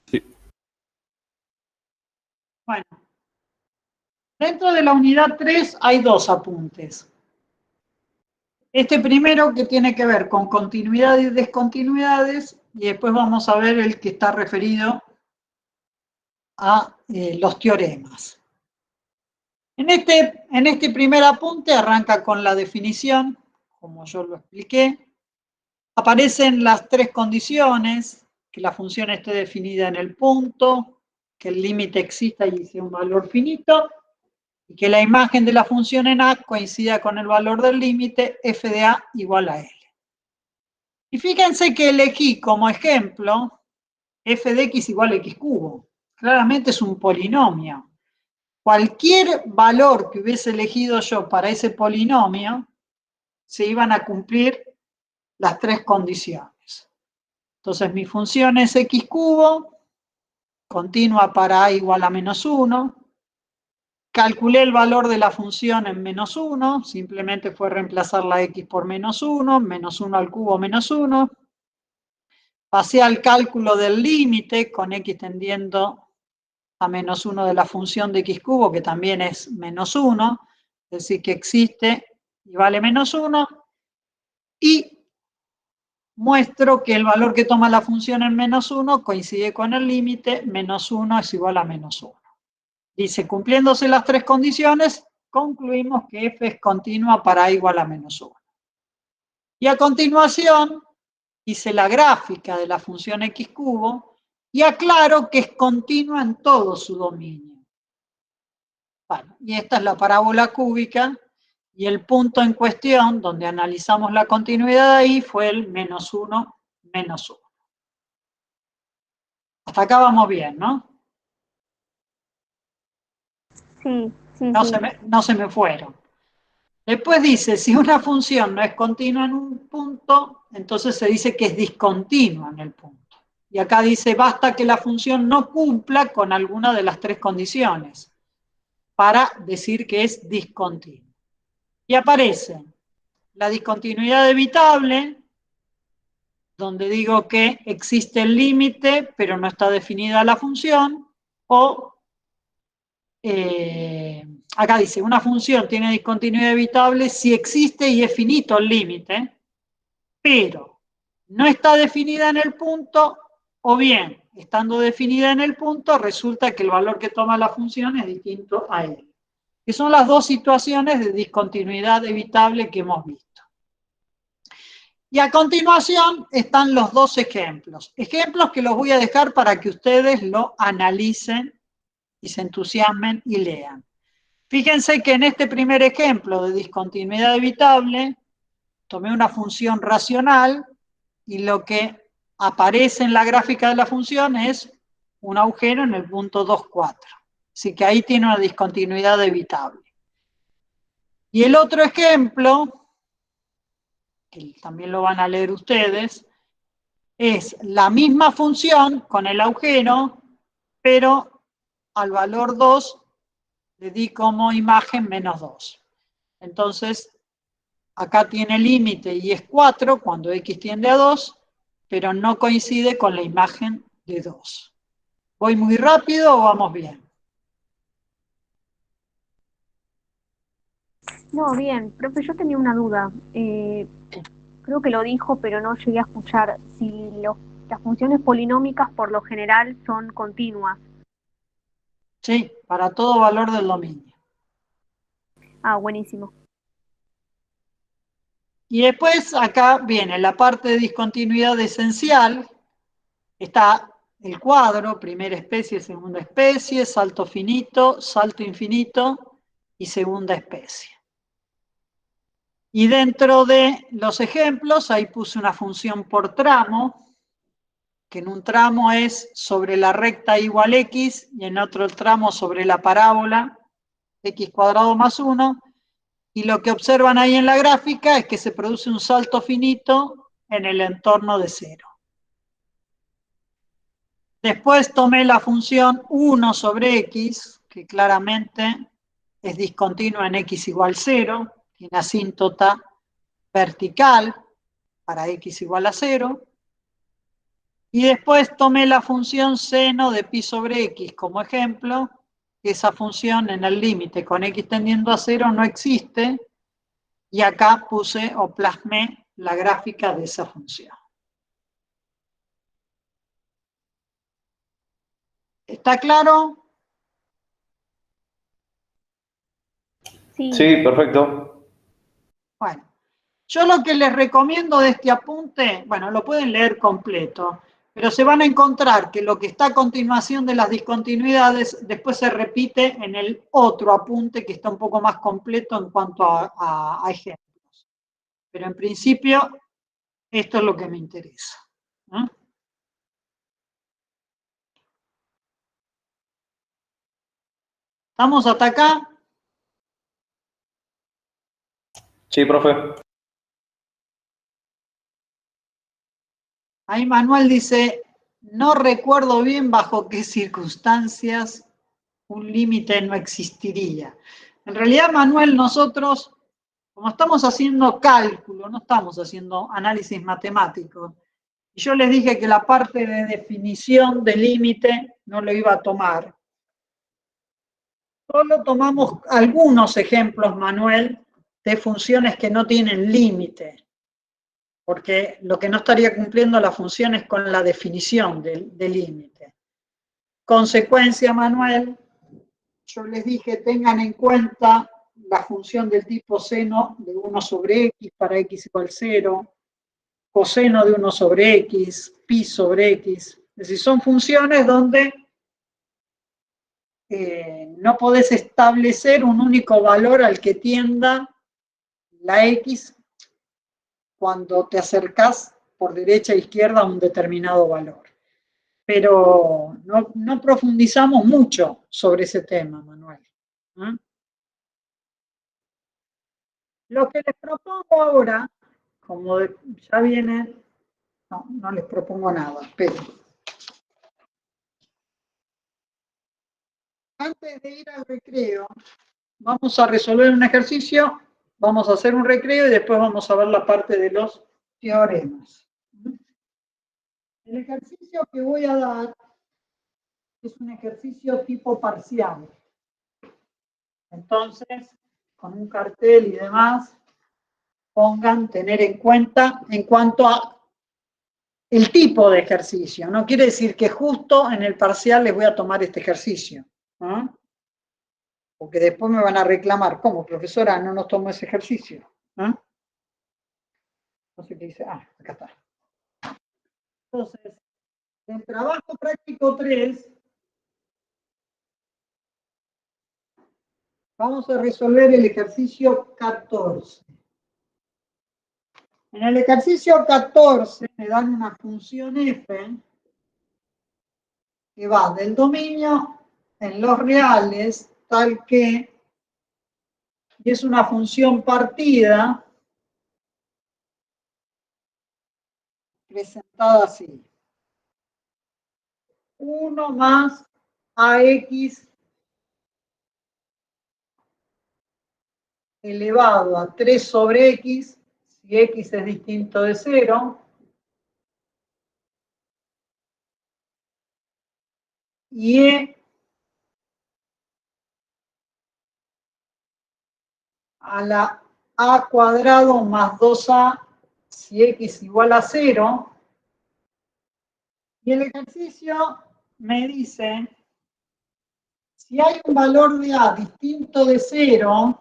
Sí. Bueno, dentro de la unidad 3 hay 2 apuntes. Este primero que tiene que ver con continuidad y descontinuidades, y después vamos a ver el que está referido a los teoremas. En este primer apunte arranca con la definición, como yo lo expliqué. Aparecen las 3 condiciones: que la función esté definida en el punto, que el límite exista y sea un valor finito, y que la imagen de la función en A coincida con el valor del límite f de A igual a L. Y fíjense que elegí como ejemplo f de x igual a x cubo. Claramente es un polinomio. Cualquier valor que hubiese elegido yo para ese polinomio, se iban a cumplir las 3 condiciones. Entonces mi función es x cubo, continua para A igual a -1. Calculé el valor de la función en -1, simplemente fue reemplazar la x por -1, -1 al cubo menos 1. Pasé al cálculo del límite con x tendiendo a -1 de la función de x cubo, que también es -1, es decir, que existe y vale -1, y muestro que el valor que toma la función en -1 coincide con el límite, -1 es igual a -1. Dice, cumpliéndose las 3 condiciones, concluimos que f es continua para A igual a -1. Y a continuación, hice la gráfica de la función x cubo y aclaro que es continua en todo su dominio. Bueno, y esta es la parábola cúbica, y el punto en cuestión, donde analizamos la continuidad ahí, fue el -1, -1. Hasta acá vamos bien, ¿no? Sí. No se me fueron. Después dice, si una función no es continua en un punto, entonces se dice que es discontinua en el punto. Y acá dice, basta que la función no cumpla con alguna de las 3 condiciones para decir que es discontinua. Y aparecen la discontinuidad evitable, donde digo que existe el límite, pero no está definida la función, o acá dice, una función tiene discontinuidad evitable si existe y es finito el límite, pero no está definida en el punto, o bien, estando definida en el punto, resulta que el valor que toma la función es distinto a él. Que son las dos situaciones de discontinuidad evitable que hemos visto. Y a continuación están los dos ejemplos. Ejemplos que los voy a dejar para que ustedes lo analicen y se entusiasmen y lean. Fíjense que en este primer ejemplo de discontinuidad evitable, tomé una función racional y lo que aparece en la gráfica de la función es un agujero en el punto 2, 4. Así que ahí tiene una discontinuidad evitable. Y el otro ejemplo, que también lo van a leer ustedes, es la misma función con el agujero, pero al valor 2 le di como imagen menos 2. Entonces, acá tiene límite y es 4 cuando x tiende a 2, pero no coincide con la imagen de 2. ¿Voy muy rápido o vamos bien? No, bien, profe, yo tenía una duda. Creo que lo dijo, pero no llegué a escuchar. Si las funciones polinómicas por lo general son continuas. Sí, para todo valor del dominio. Ah, buenísimo. Y después acá viene la parte de discontinuidad esencial. Está el cuadro, primera especie, segunda especie, salto finito, salto infinito y segunda especie. Y dentro de los ejemplos, ahí puse una función por tramo, que en un tramo es sobre la recta igual x y en otro tramo sobre la parábola x cuadrado más 1. Y lo que observan ahí en la gráfica es que se produce un salto finito en el entorno de 0. Después tomé la función 1 sobre x, que claramente es discontinua en x igual 0, tiene asíntota vertical para x igual a 0. Y después tomé la función seno de pi sobre x como ejemplo. Esa función en el límite con x tendiendo a 0 no existe. Y acá puse o plasmé la gráfica de esa función. ¿Está claro? Sí. Sí, perfecto. Bueno, yo lo que les recomiendo de este apunte, bueno, lo pueden leer completo, pero se van a encontrar que lo que está a continuación de las discontinuidades después se repite en el otro apunte que está un poco más completo en cuanto a ejemplos. Pero en principio, esto es lo que me interesa, ¿no? ¿Estamos hasta acá? Sí, profe. Ahí Manuel dice, no recuerdo bien bajo qué circunstancias un límite no existiría. En realidad, Manuel, nosotros, como estamos haciendo cálculo, no estamos haciendo análisis matemático, y yo les dije que la parte de definición de límite no lo iba a tomar. Solo tomamos algunos ejemplos, Manuel, de funciones que no tienen límite, porque lo que no estaría cumpliendo la función es con la definición del límite. Consecuencia, Manuel, yo les dije, tengan en cuenta la función del tipo seno de 1 sobre x para x igual 0, coseno de 1 sobre x, pi sobre x. Es decir, son funciones donde no podés establecer un único valor al que tienda la x cuando te acercás por derecha e izquierda a un determinado valor. Pero no profundizamos mucho sobre ese tema, Manuel. ¿Eh? Lo que les propongo ahora, como ya viene, no les propongo nada, pero antes de ir al recreo, vamos a resolver un ejercicio Vamos a hacer un recreo y después vamos a ver la parte de los teoremas. El ejercicio que voy a dar es un ejercicio tipo parcial. Entonces, con un cartel y demás, pongan tener en cuenta en cuanto a el tipo de ejercicio. No quiere decir que justo en el parcial les voy a tomar este ejercicio, ¿no? Porque después me van a reclamar, ¿cómo, profesora, no nos tomó ese ejercicio? ¿No? No sé qué dice. Ah, acá está. Entonces, en trabajo práctico 3, vamos a resolver el ejercicio 14. En el ejercicio 14 me dan una función f que va del dominio en los reales, tal que, y es una función partida presentada así. 1 más ax elevado a 3 sobre x, si x es distinto de 0, y e a la a cuadrado más 2a si x igual a 0. Y el ejercicio me dice, si hay un valor de a distinto de 0,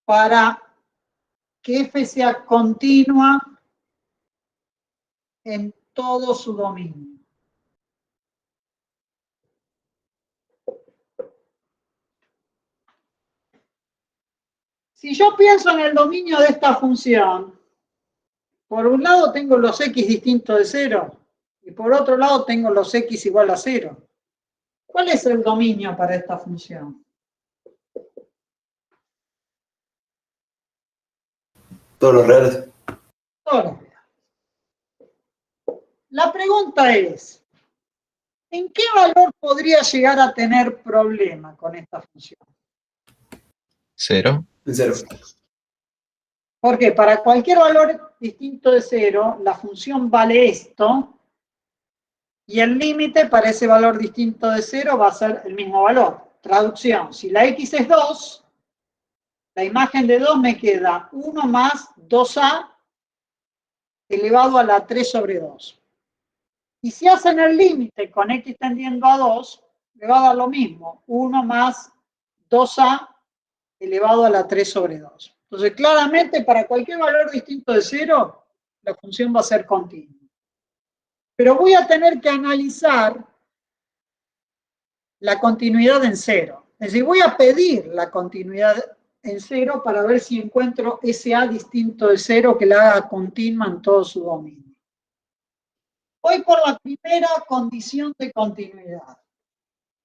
para que f sea continua en todo su dominio. Si yo pienso en el dominio de esta función, por un lado tengo los x distintos de 0 y por otro lado tengo los x igual a 0. ¿Cuál es el dominio para esta función? Todos los reales. Todos los reales. La pregunta es, ¿en qué valor podría llegar a tener problema con esta función? 0. En 0. Porque para cualquier valor distinto de 0, la función vale esto, y el límite para ese valor distinto de 0 va a ser el mismo valor. Traducción, si la x es 2, la imagen de 2 me queda 1 más 2a elevado a la 3 sobre 2. Y si hacen el límite con x tendiendo a 2, le va a dar lo mismo, 1 más 2a elevado a la 3 sobre 2. Entonces, claramente, para cualquier valor distinto de 0, la función va a ser continua. Pero voy a tener que analizar la continuidad en 0. Es decir, voy a pedir la continuidad en 0 para ver si encuentro ese a distinto de 0 que la haga continua en todo su dominio. Voy por la primera condición de continuidad.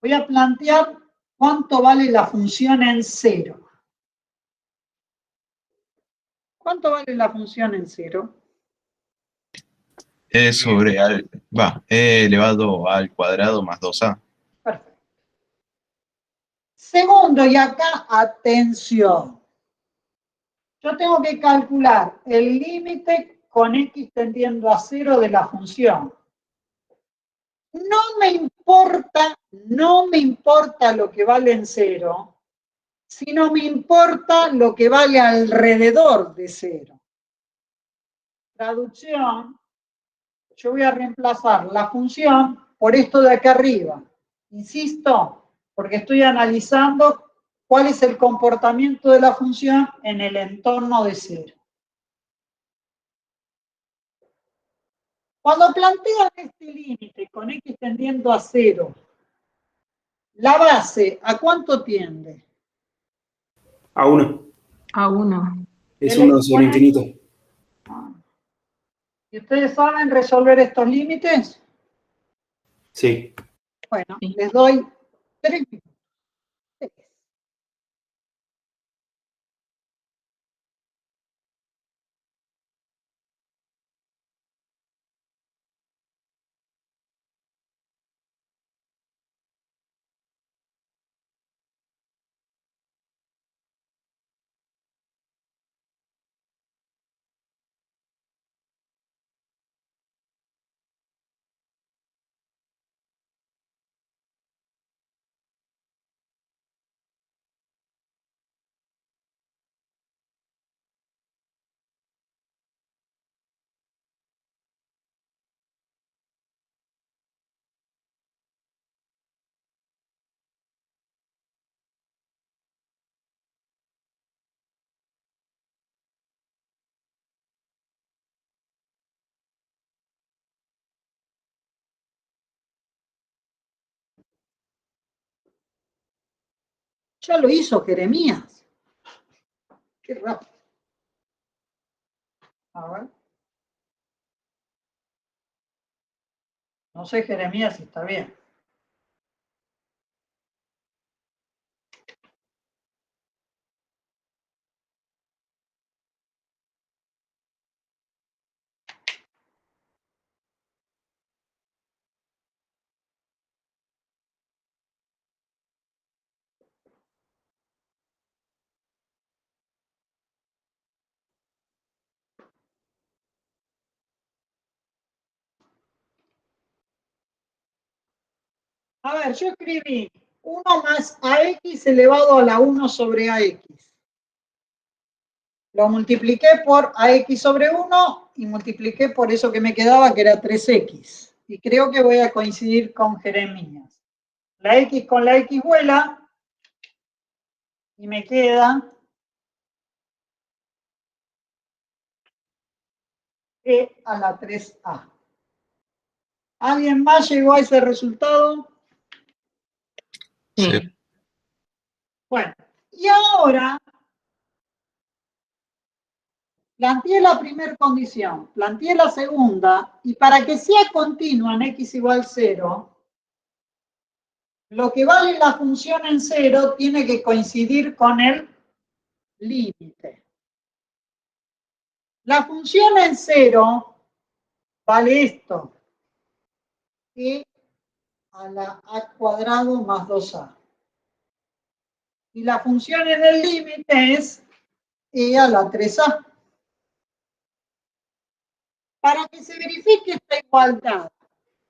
Voy a plantear cuánto vale la función en 0. ¿Cuánto vale la función en 0? E sobre e elevado al cuadrado más 2a. Perfecto. Segundo, y acá, atención. Yo tengo que calcular el límite con x tendiendo a 0 de la función. No me importa lo que vale en 0, sino me importa lo que vale alrededor de 0. Traducción, yo voy a reemplazar la función por esto de acá arriba. Insisto, porque estoy analizando cuál es el comportamiento de la función en el entorno de 0. Cuando plantean este límite con x tendiendo a 0, la base, ¿a cuánto tiende? A 1. A 1. Es 1 sobre infinito. ¿Y ustedes saben resolver estos límites? Sí. Bueno, les doy 3 minutos. Ya lo hizo Jeremías. Qué rápido. A ver. No sé, Jeremías, si está bien. A ver, yo escribí 1 más AX elevado a la 1 sobre AX. Lo multipliqué por AX sobre 1 y multipliqué por eso que me quedaba, que era 3X. Y creo que voy a coincidir con Jeremías. La X con la X vuela y me queda E a la 3A. ¿Alguien más llegó a ese resultado? Sí. Bueno, y ahora planteé la primera condición, planteé la segunda, y para que sea continua en x igual 0, lo que vale la función en 0 tiene que coincidir con el límite. La función en 0 vale esto, e a la a cuadrado más 2a. Y la función en el límite es e a la 3a. Para que se verifique esta igualdad,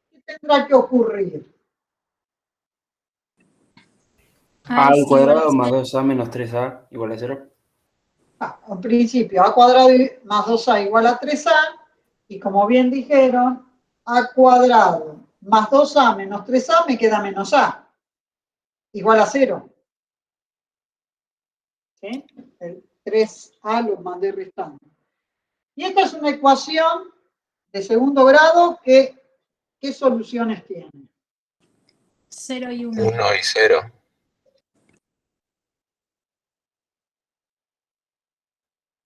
¿qué tendrá que ocurrir? A al cuadrado más 2a menos 3a igual a 0. En principio, a cuadrado más 2a igual a 3a, y como bien dijeron, a cuadrado más 2a menos 3a me queda menos a, igual a 0. ¿Sí? El 3a lo mandé restando. Y esta es una ecuación de segundo grado que, ¿qué soluciones tiene? 0 y 1. 1 y 0.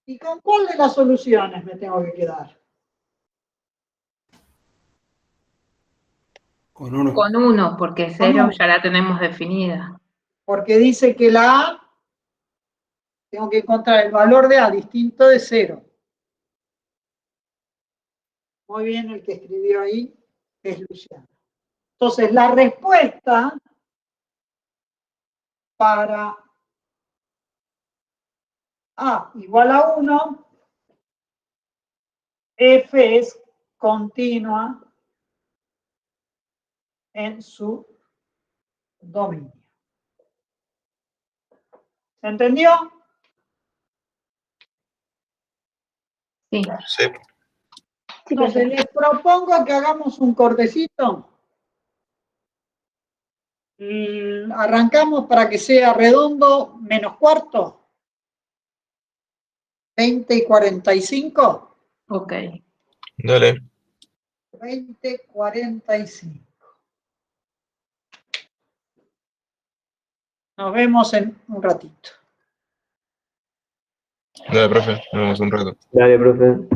¿Y con cuál de las soluciones me tengo que quedar? Con 1. Con 1, porque 0 uno. ya la tenemos definida. Porque dice que la a, tengo que encontrar el valor de a distinto de 0. Muy bien, el que escribió ahí es Luciano. Entonces, la respuesta para a igual a 1, f es continua en su dominio. ¿Se entendió? Sí. Sí. Entonces, les propongo que hagamos un cortecito. Arrancamos para que sea redondo menos cuarto. 20 y 45. Ok. Dale. 20, 45. Nos vemos en un ratito. Dale, profe. Nos vemos un rato. Dale, profe.